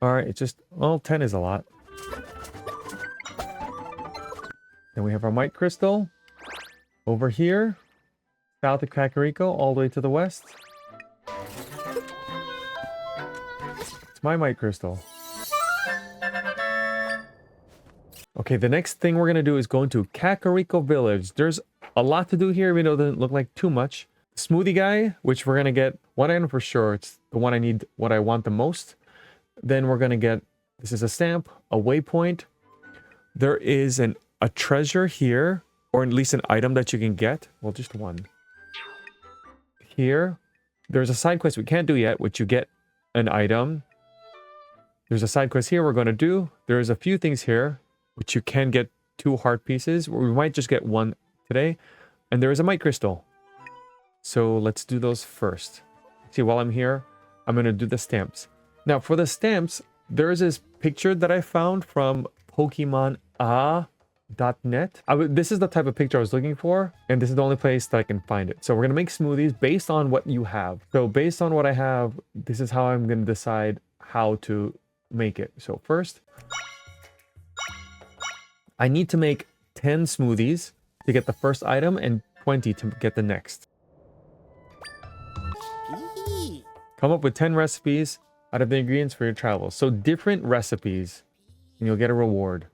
Alright, it's just, well, 10 is a lot. Then we have our Might Crystal over here, south of Kakariko, all the way to the west. It's my Might Crystal. Okay, the next thing we're going to do is go into Kakariko Village. There's a lot to do here, even though it doesn't look like too much. Smoothie guy, which we're going to get one item for sure. It's the one I need, what I want the most. Then we're going to get, this is a stamp, a waypoint. There is a treasure here, or at least an item that you can get. Well, just one. Here, there's a side quest we can't do yet, which you get an item. There's a side quest here we're going to do. There's a few things here, which you can get 2 heart pieces. We might just get 1 today. And there is a Might Crystal. So let's do those first. See, while I'm here, I'm going to do the stamps. Now, for the stamps, there is this picture that I found from PokemonA.net. This is the type of picture I was looking for, and this is the only place that I can find it. So we're going to make smoothies based on what you have. So based on what I have, this is how I'm going to decide how to make it. So first, I need to make 10 smoothies to get the first item and 20 to get the next. Come up with 10 recipes out of the ingredients for your travels. So different recipes, and you'll get a reward.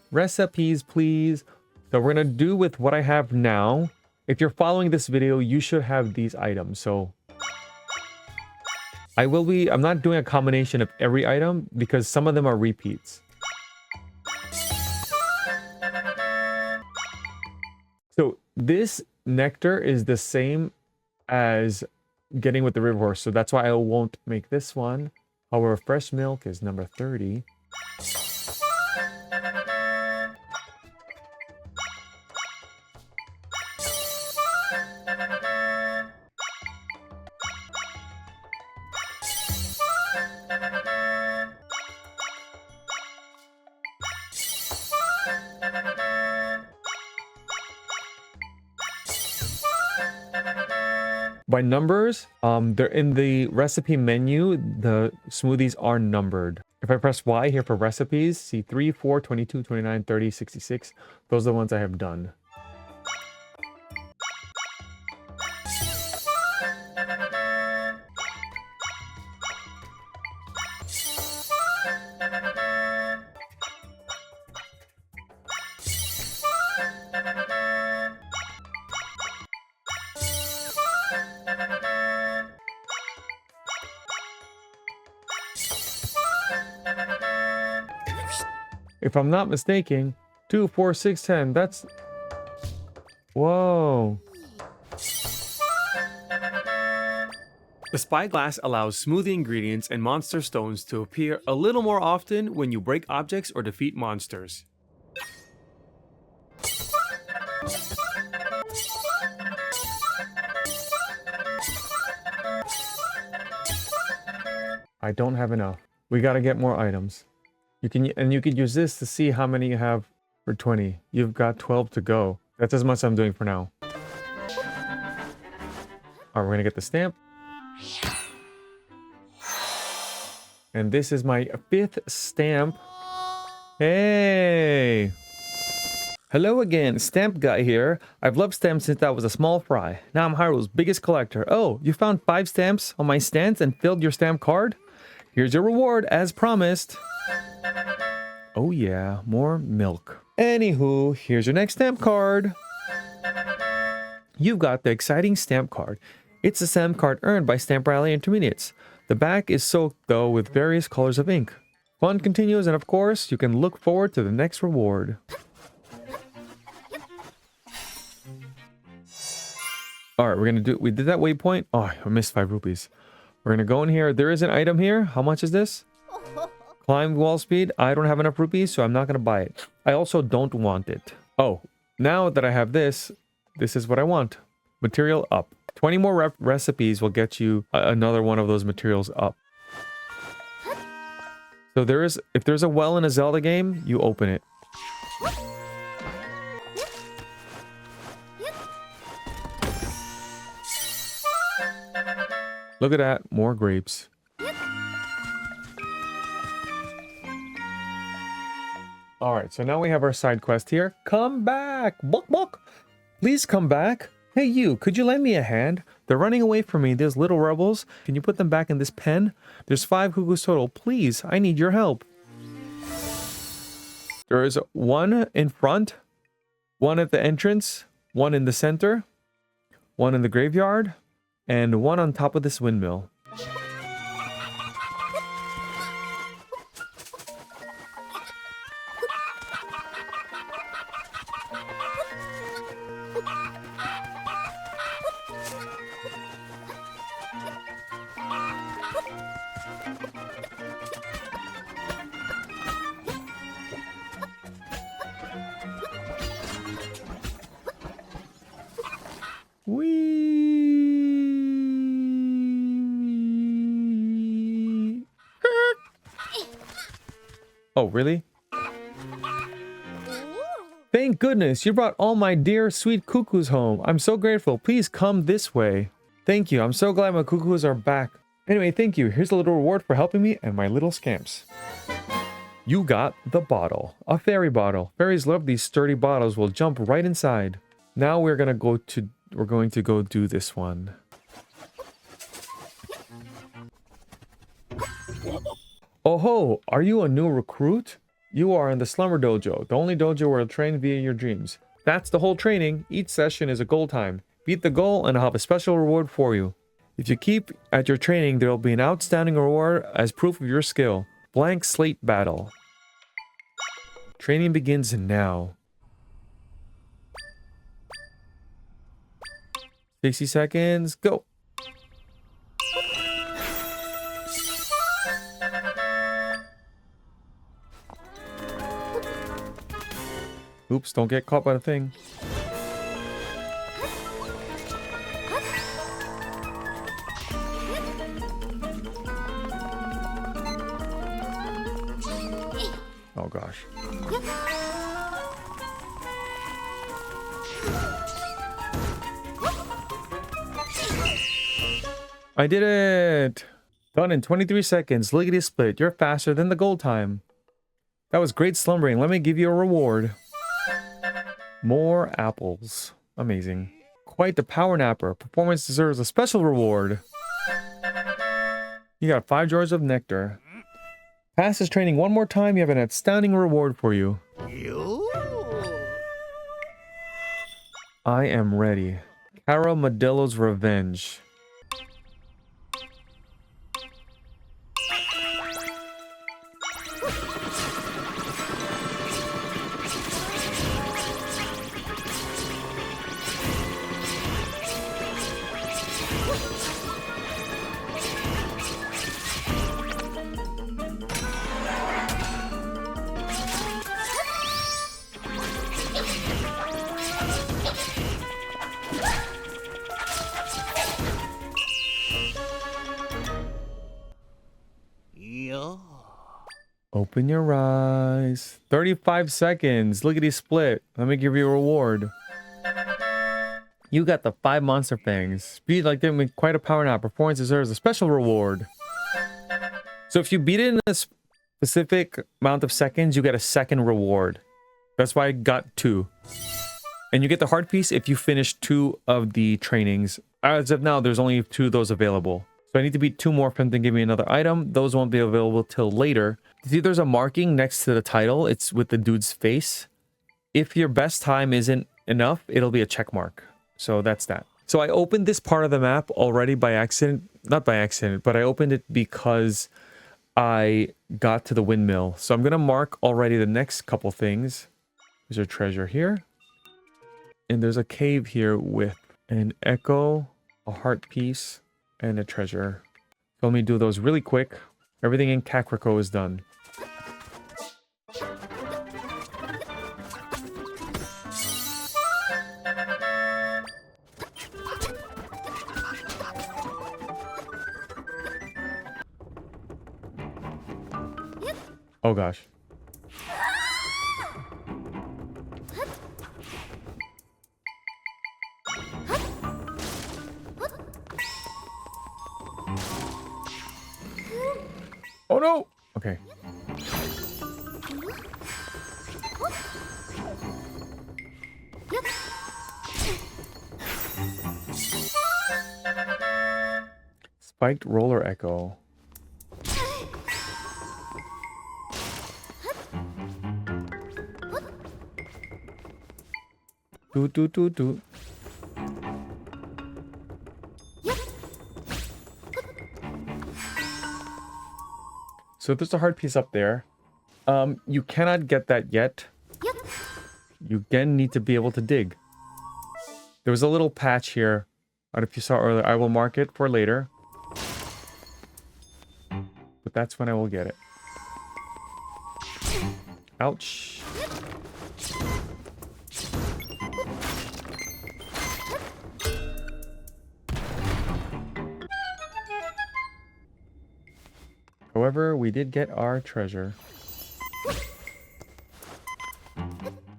Recipes, please. So we're going to do with what I have now. If you're following this video, you should have these items. So I'm not doing a combination of every item because some of them are repeats. So this nectar is the same as getting with the river horse, so that's why I won't make this one. However, fresh milk is number 30. By numbers, they're in the recipe menu. The smoothies are numbered. If I press Y here for recipes, see 3, 4, 22, 29, 30, 66. Those are the ones I have done. If I'm not mistaken, 2, 4, 6, 10, that's Whoa. The spyglass allows smoothie ingredients and monster stones to appear a little more often when you break objects or defeat monsters. I don't have enough. We gotta get more items. You could use this to see how many you have for 20. You've got 12 to go. That's as much I'm doing for now. Alright, we're gonna get the stamp. And this is my 5th stamp. Hey! Hello again, Stamp Guy here. I've loved stamps since I was a small fry. Now I'm Hyrule's biggest collector. Oh, you found 5 stamps on my stance and filled your stamp card? Here's your reward, as promised. Oh yeah, more milk. Anywho, here's your next stamp card. You've got the exciting stamp card. It's a stamp card earned by Stamp Rally Intermediates. The back is soaked though with various colors of ink. Fun continues, and of course, you can look forward to the next reward. Alright, we did that waypoint. Oh, I missed 5 rupees. We're gonna go in here. There is an item here. How much is this? Climb wall speed. I don't have enough rupees, so I'm not gonna buy it. I also don't want it. Oh, now that I have this, this is what I want. Material up. 20 more recipes will get you another one of those materials up. So if there's a well in a Zelda game, you open it. Look at that, more grapes. Alright, so now we have our side quest here. Come back! Bok bok! Please come back! Hey you, could you lend me a hand? They're running away from me, these little rebels. Can you put them back in this pen? There's 5 cuckoos total. Please, I need your help. There is 1 in front, 1 at the entrance, 1 in the center, 1 in the graveyard, and 1 on top of this windmill. Oh, really? Thank goodness, you brought all my dear sweet cuckoos home. I'm so grateful. Please come this way. Thank you. I'm so glad my cuckoos are back. Anyway, thank you. Here's a little reward for helping me and my little scamps. You got the bottle. A fairy bottle. Fairies love these sturdy bottles. Will jump right inside. Now we're going to go do this one. Oh ho, are you a new recruit? You are in the Slumber Dojo, the only dojo where you'll train via your dreams. That's the whole training. Each session is a goal time. Beat the goal and I'll have a special reward for you. If you keep at your training, there will be an outstanding reward as proof of your skill. Blank slate battle. Training begins now. 60 seconds, go. Oops, don't get caught by the thing. Oh gosh. I did it! Done in 23 seconds. Lickety split. You're faster than the goal time. That was great slumbering. Let me give you a reward. More apples. Amazing. Quite the power napper. Performance deserves a special reward. You got 5 jars of nectar. Pass this training one more time. You have an astounding reward for you. I am ready. Cara Modillo's Revenge. Open your eyes. 35 seconds. Lickety split. Let me give you a reward. You got the 5 monster fangs. Speed like them with quite a power now. Performance deserves a special reward. So if you beat it in a specific amount of seconds, you get a second reward. That's why I got 2. And you get the heart piece if you finish 2 of the trainings. As of now, there's only 2 of those available. So I need to beat 2 more for them to give me another item. Those won't be available till later. See, there's a marking next to the title. It's with the dude's face. If your best time isn't enough, it'll be a check mark. So that's that. So I opened this part of the map already by accident. Not by accident, but I opened it because I got to the windmill. So I'm going to mark already the next couple things. There's a treasure here. And there's a cave here with an echo, a heart piece, and a treasure. So let me do those really quick. Everything in Kakariko is done. Oh gosh. Oh no! Okay. Spiked roller echo. Doot. So there's a hard piece up there. You cannot get that yet. You again need to be able to dig. There was a little patch here. I don't know if you saw earlier. I will mark it for later. But that's when I will get it. Ouch. However, we did get our treasure.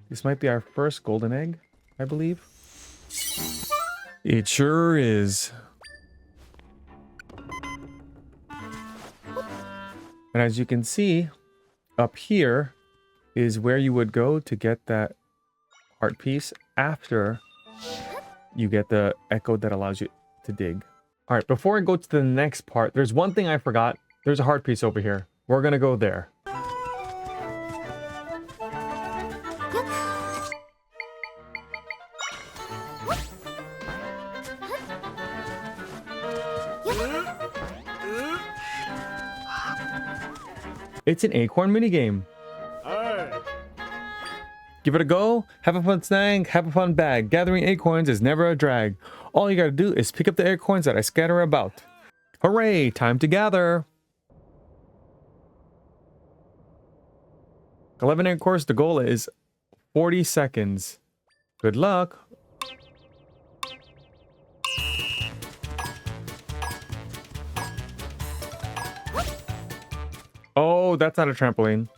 This might be our first golden egg, I believe. It sure is. And as you can see, up here is where you would go to get that heart piece after you get the echo that allows you to dig. All right, before I go to the next part, there's one thing I forgot. There's a heart piece over here. We're gonna go there. It's an Acorn Minigame. Give it a go, have a fun snag, have a fun bag. Gathering acorns is never a drag. All you gotta do is pick up the acorns that I scatter about. Hooray, time to gather. 11 acorns, the goal is 40 seconds. Good luck. Oh, that's not a trampoline.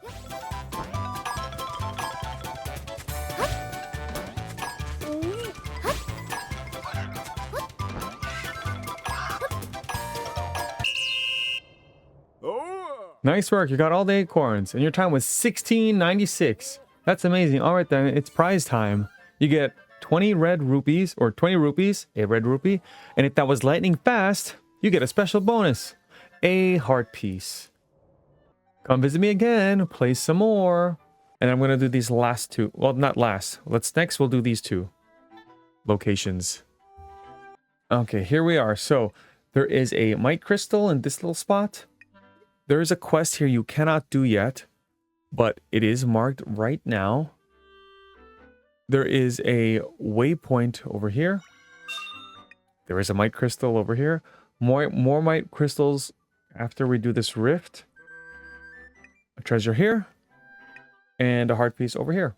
Nice work, you got all the acorns, and your time was 16.96. That's amazing. All right then, it's prize time. You get 20 red rupees, or 20 rupees, a red rupee, and if that was lightning fast, you get a special bonus, a heart piece. Come visit me again, play some more. And I'm gonna do these last 2. Well, not last. Next we'll do these 2 locations. Okay, here we are. So there is a mite crystal in this little spot. There is a quest here you cannot do yet, but it is marked right now. There is a waypoint over here. There is a mite crystal over here. More mite crystals after we do this rift. A treasure here. And a heart piece over here.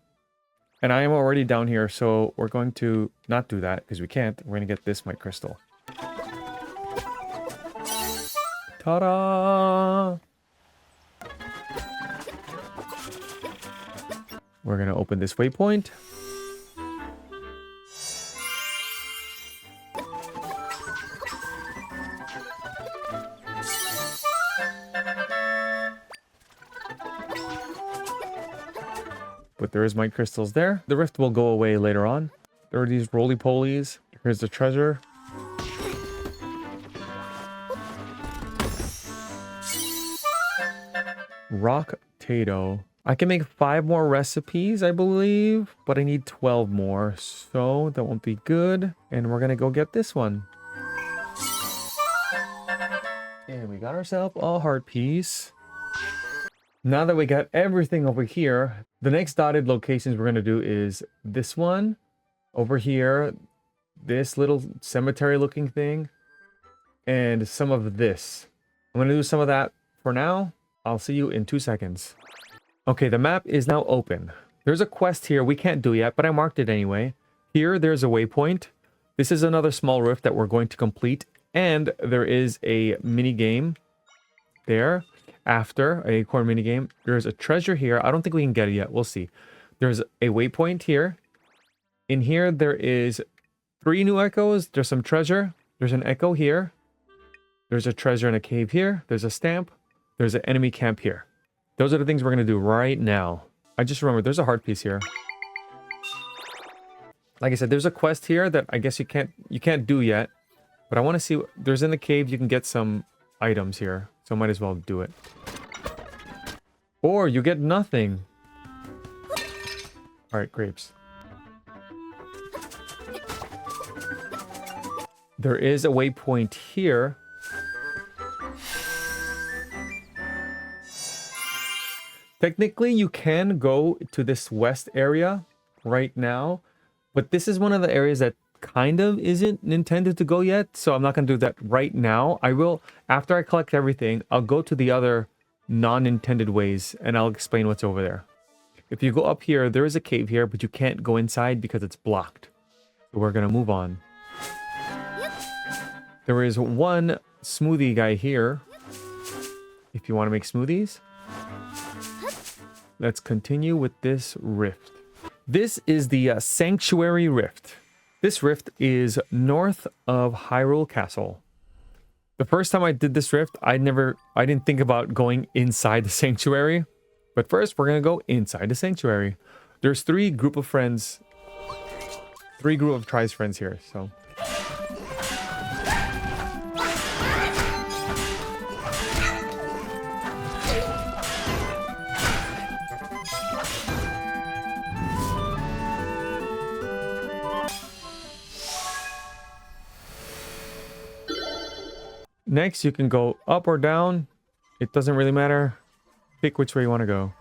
And I am already down here, so we're going to not do that because we can't. We're going to get this mite crystal. Ta-da! We're going to open this waypoint. But there is might crystals there. The rift will go away later on. There are these roly-polies. Here's the treasure. Rock Tato. I can make 5 more recipes, I believe, but I need 12 more, so that won't be good. And we're gonna go get this one. And we got ourselves a heart piece. Now that we got everything over here, the next dotted locations we're gonna do is this one, over here, this little cemetery looking thing, and some of this. I'm gonna do some of that for now. I'll see you in 2 seconds. Okay, the map is now open. There's a quest here we can't do yet, but I marked it anyway. Here, there's a waypoint. This is another small rift that we're going to complete. And there is a mini game there after a Acorn Minigame. There's a treasure here. I don't think we can get it yet. We'll see. There's a waypoint here. In here, there is 3 new echoes. There's some treasure. There's an echo here. There's a treasure in a cave here. There's a stamp. There's an enemy camp here. Those are the things we're going to do right now. I just remembered there's a heart piece here. Like I said, there's a quest here that I guess you can't do yet. But I want to see, there's in the cave, you can get some items here. So I might as well do it. Or you get nothing. Alright, grapes. There is a waypoint here. Technically, you can go to this west area right now, but this is one of the areas that kind of isn't intended to go yet, so I'm not going to do that right now. I will, after I collect everything, I'll go to the other non-intended ways, and I'll explain what's over there. If you go up here, there is a cave here, but you can't go inside because it's blocked. So we're going to move on. There is one smoothie guy here, if you want to make smoothies. Let's continue with this rift. This is the Sanctuary Rift. This rift is north of Hyrule Castle. The first time I did this rift, I didn't think about going inside the sanctuary. But first, we're going to go inside the sanctuary. There's 3 group of friends. 3 group of Tri's friends here, so. Next, you can go up or down. It doesn't really matter. Pick which way you want to go.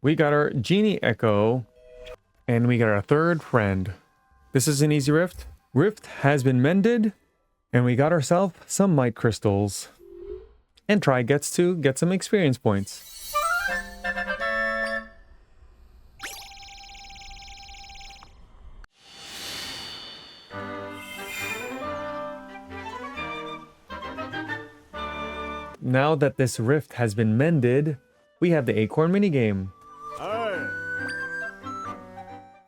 We got our Genie Echo, and we got our 3rd friend. This is an easy rift. Rift has been mended, and we got ourselves some might crystals. And Tri gets to get some experience points. Now that this rift has been mended, we have the Acorn Minigame.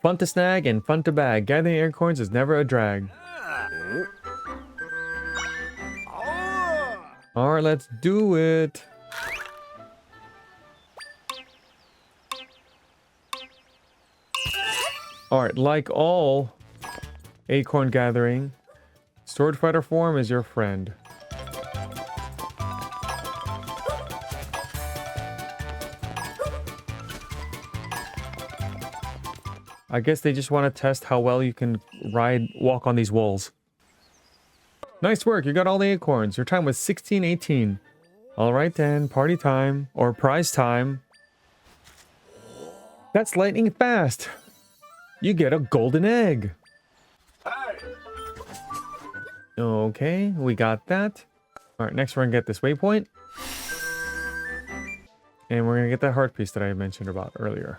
Fun to snag and fun to bag. Gathering acorns is never a drag. Alright, let's do it. Alright, like all acorn gathering, Sword Fighter form is your friend. I guess they just want to test how well you can walk on these walls. Nice work. You got all the acorns. Your time was 16:18. All right then. Party time. Or prize time. That's lightning fast. You get a golden egg. Okay, we got that. All right, next we're gonna get this waypoint. And we're gonna get that heart piece that I mentioned about earlier.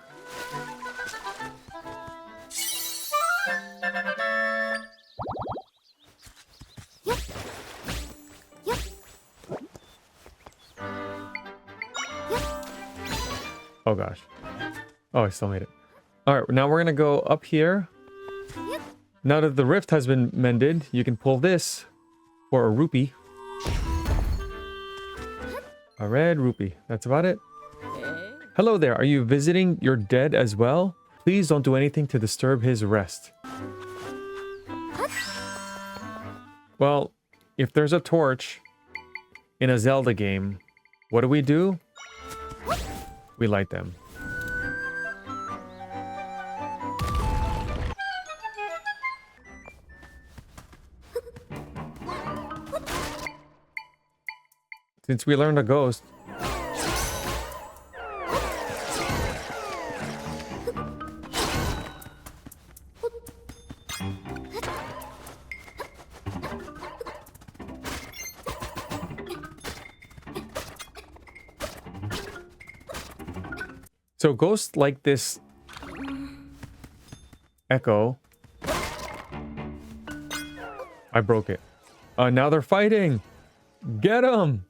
Oh gosh. Oh, I still made it. All right, now we're gonna go up here. Now that the rift has been mended, you can pull this for a rupee. A red rupee. That's about it. Hello there. Are you visiting your dead as well? Please don't do anything to disturb his rest. Well, if there's a torch in a Zelda game, what do? We light them. Since we learned a ghost. So ghosts like this echo. I broke it. Now they're fighting. Get them.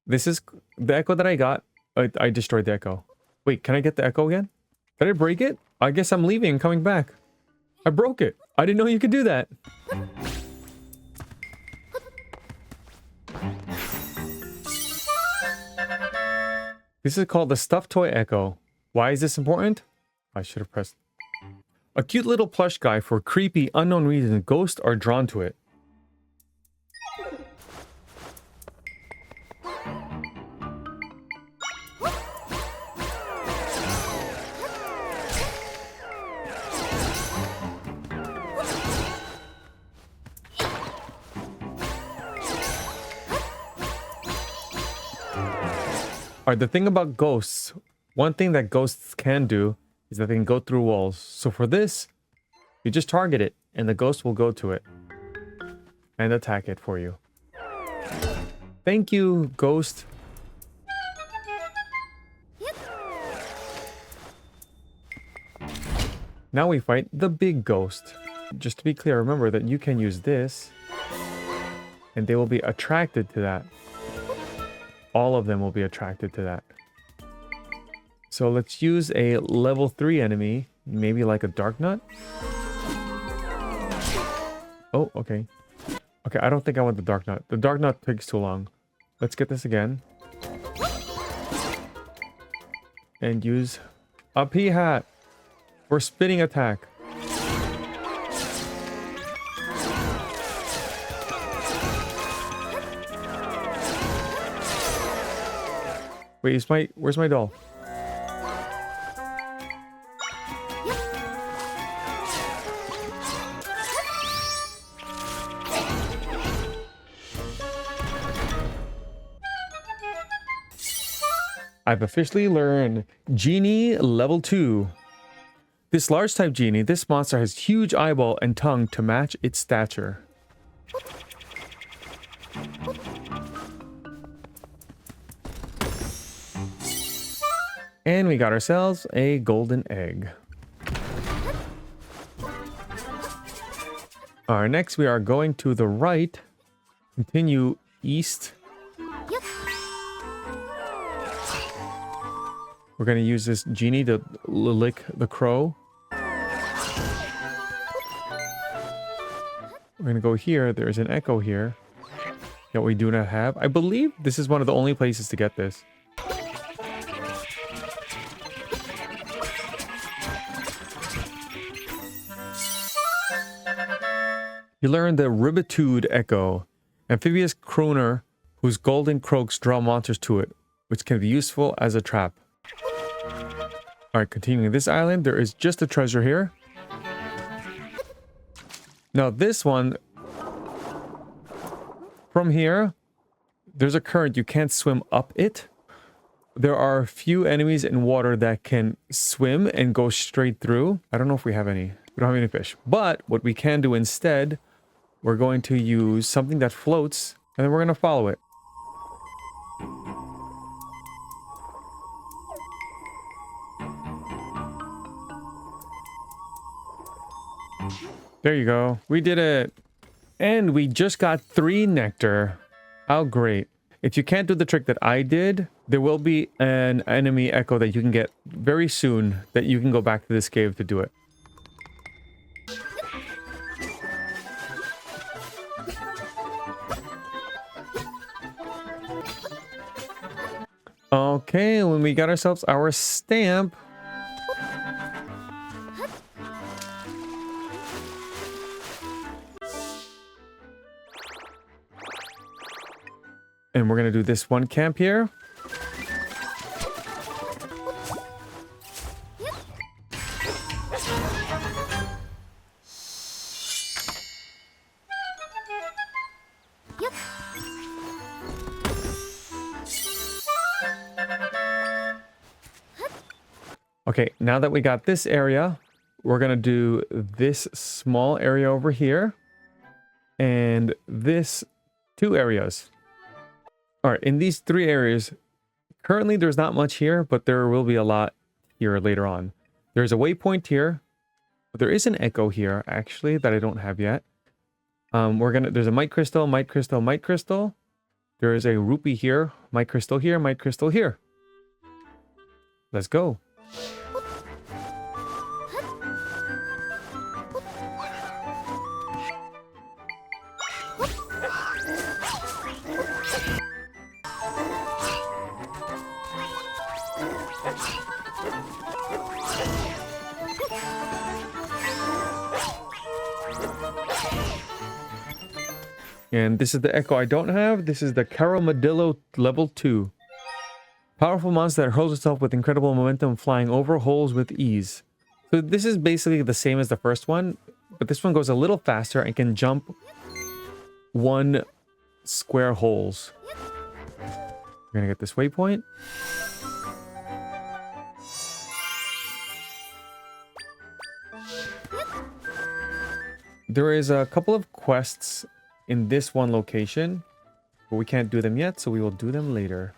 This is the echo that I got. I destroyed the echo. Wait, can I get the echo again? Did I break it? I guess I'm leaving and coming back. I broke it. I didn't know you could do that. This is called the stuffed toy echo. Why is this important? I should have pressed. A cute little plush guy. For creepy, unknown reasons, ghosts are drawn to it. Alright, the thing about ghosts, one thing that ghosts can do is that they can go through walls. So for this, you just target it and the ghost will go to it and attack it for you. Thank you, ghost. Now we fight the big ghost. Just to be clear, remember that you can use this and they will be attracted to that. All of them will be attracted to that. So let's use a level 3 enemy, maybe like a Dark Nut. Oh, okay. Okay, I don't think I want the Dark Nut. The Dark Nut takes too long. Let's get this again. And use a pea hat for spinning attack. Wait, where's my doll? I've officially learned Genie level 2. This large type genie, this monster has huge eyeball and tongue to match its stature. And we got ourselves a golden egg. Alright, next we are going to the right. Continue east. We're going to use this genie to lick the crow. We're going to go here. There's an echo here that we do not have. I believe this is one of the only places to get this. You learn the Ribbitude Echo, amphibious crooner whose golden croaks draw monsters to it, which can be useful as a trap. Alright, continuing this island, there is just a treasure here. Now this one, from here, there's a current. You can't swim up it. There are a few enemies in water that can swim and go straight through. I don't know if we have any. We don't have any fish. But what we can do instead, we're going to use something that floats, and then we're going to follow it. There you go. We did it. And we just got 3 nectar. How great. If you can't do the trick that I did, there will be an enemy echo that you can get very soon that you can go back to this cave to do it. Okay, when we got ourselves our stamp. And we're going to do this one camp here. Okay, now that we got this area, we're going to do this small area over here. And this 2 areas. All right, in these 3 areas, currently there's not much here, but there will be a lot here later on. There's a waypoint here. There is an echo here, actually, that I don't have yet. There's a might crystal, might crystal, might crystal. There is a rupee here, might crystal here, might crystal here. Let's go. And this is the echo I don't have. This is the Caramadillo level 2. Powerful monster that hurls itself with incredible momentum, flying over holes with ease. So this is basically the same as the first one, but this one goes a little faster and can jump 1 square holes. We're gonna get this waypoint. There is a couple of quests in this one location, but we can't do them yet, so we will do them later.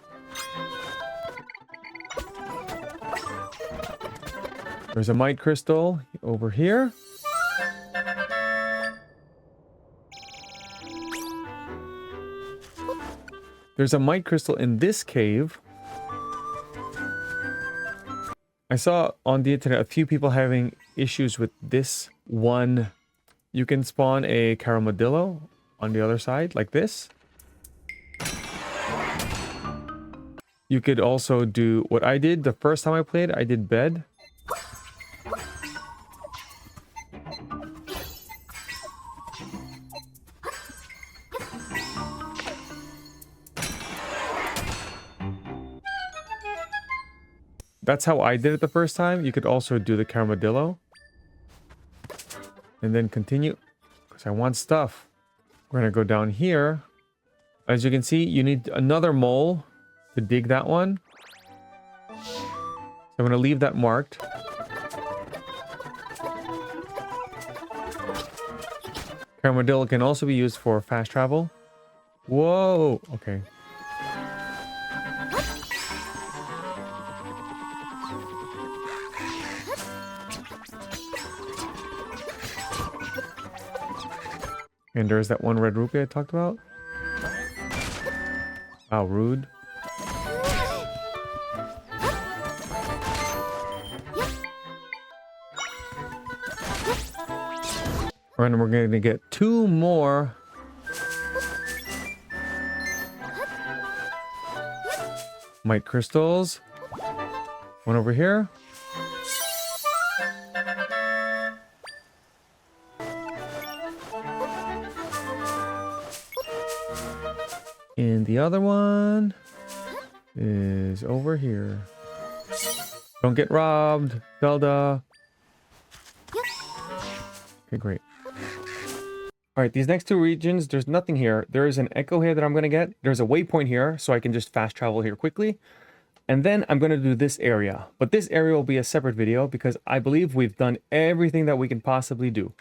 There's a might crystal over here. There's a might crystal in this cave. I saw on the internet a few people having issues with this one. You can spawn a Caramadillo on the other side, like this. You could also do what I did the first time I played. I did bed. That's how I did it the first time. You could also do the Caramadillo. And then continue. Because I want stuff. We're going to go down here. As you can see, you need another mole to dig that one. So I'm going to leave that marked. Caramadillo can also be used for fast travel. Whoa! Okay. And there's that one red rupee I talked about. Wow, rude. And we're going to get 2 more. Might crystals. One over here. And the other one is over here. Don't get robbed, Zelda. Okay, great. All right, these next two regions, there's nothing here. There is an echo here that I'm going to get. There's a waypoint here, so I can just fast travel here quickly. And then I'm going to do this area. But this area will be a separate video because I believe we've done everything that we can possibly do.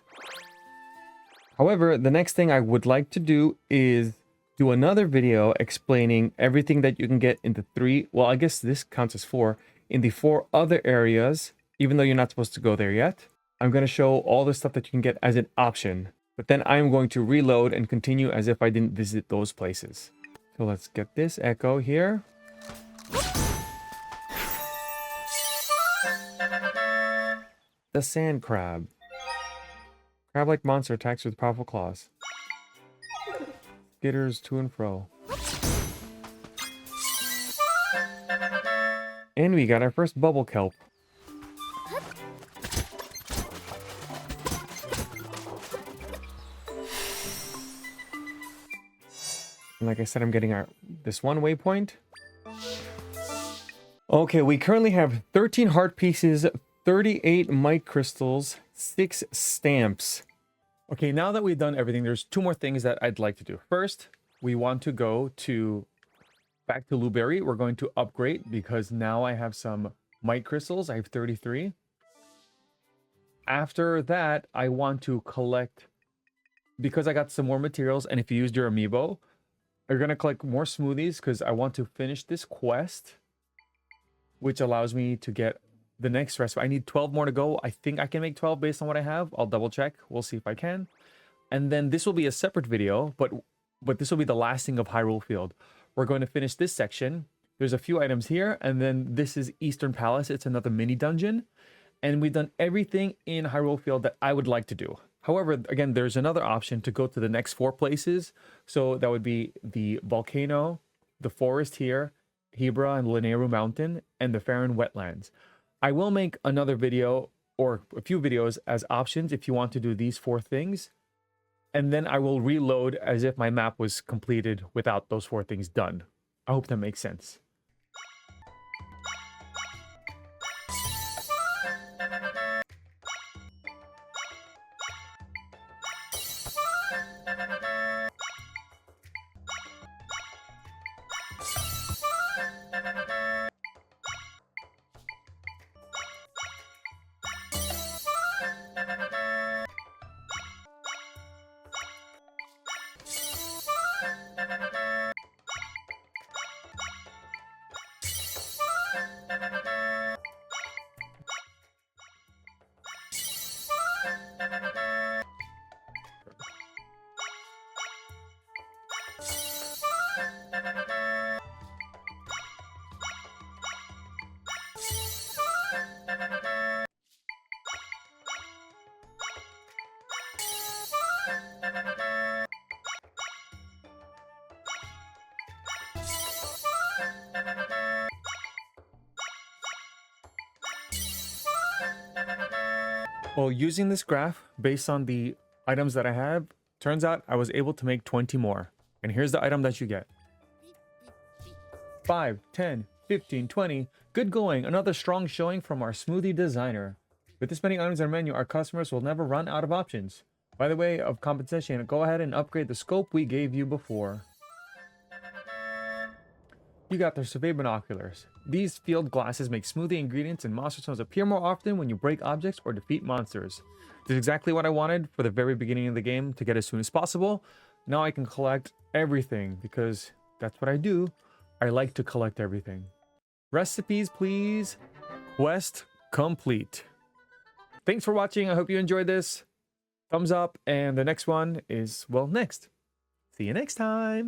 However, the next thing I would like to do is do another video explaining everything that you can get in the three, well, I guess this counts as four, in the four other areas, even though you're not supposed to go there yet. I'm going to show all the stuff that you can get as an option. But then I'm going to reload and continue as if I didn't visit those places. So let's get this echo here. The sand crab. Crab-like monster attacks with powerful claws. Skitters to and fro. And we got our first bubble kelp. And like I said, I'm getting this one waypoint. Okay, we currently have 13 heart pieces, 38 might crystals, 6 stamps. Okay, now that we've done everything, there's two more things that I'd like to do. First, we want to go back to Luberry. We're going to upgrade because now I have some might crystals. I have 33. After that, I want to collect, because I got some more materials, and if you used your amiibo, you're going to collect more smoothies because I want to finish this quest, which allows me to get the next recipe. I need 12 more to go. I think I can make 12 based on what I have. I'll double check. We'll see if I can. And then this will be a separate video, but this will be the last thing of Hyrule Field. We're going to finish this section. There's a few items here, and then this is Eastern Palace. It's another mini dungeon. And we've done everything in Hyrule Field that I would like to do. However, again, there's another option to go to the next 4 places. So that would be the volcano, the forest here, Hebra and Linearu Mountain, and the Farron Wetlands. I will make another video or a few videos as options if you want to do these 4 things. And then I will reload as if my map was completed without those 4 things done. I hope that makes sense. Well, using this graph based on the items that I have, turns out I was able to make 20 more. And here's the item that you get. 5, 10, 15, 20. Good going. Another strong showing from our smoothie designer. With this many items in our menu, our customers will never run out of options. By the way of compensation, go ahead and upgrade the scope we gave you before. You got the survey binoculars. These field glasses make smoothie ingredients and monster stones appear more often when you break objects or defeat monsters. This is exactly what I wanted for the very beginning of the game to get as soon as possible. Now I can collect everything because that's what I do. I like to collect everything. Recipes, please. Quest complete. Thanks for watching. I hope you enjoyed this. Thumbs up, and the next one is, well, next. See you next time.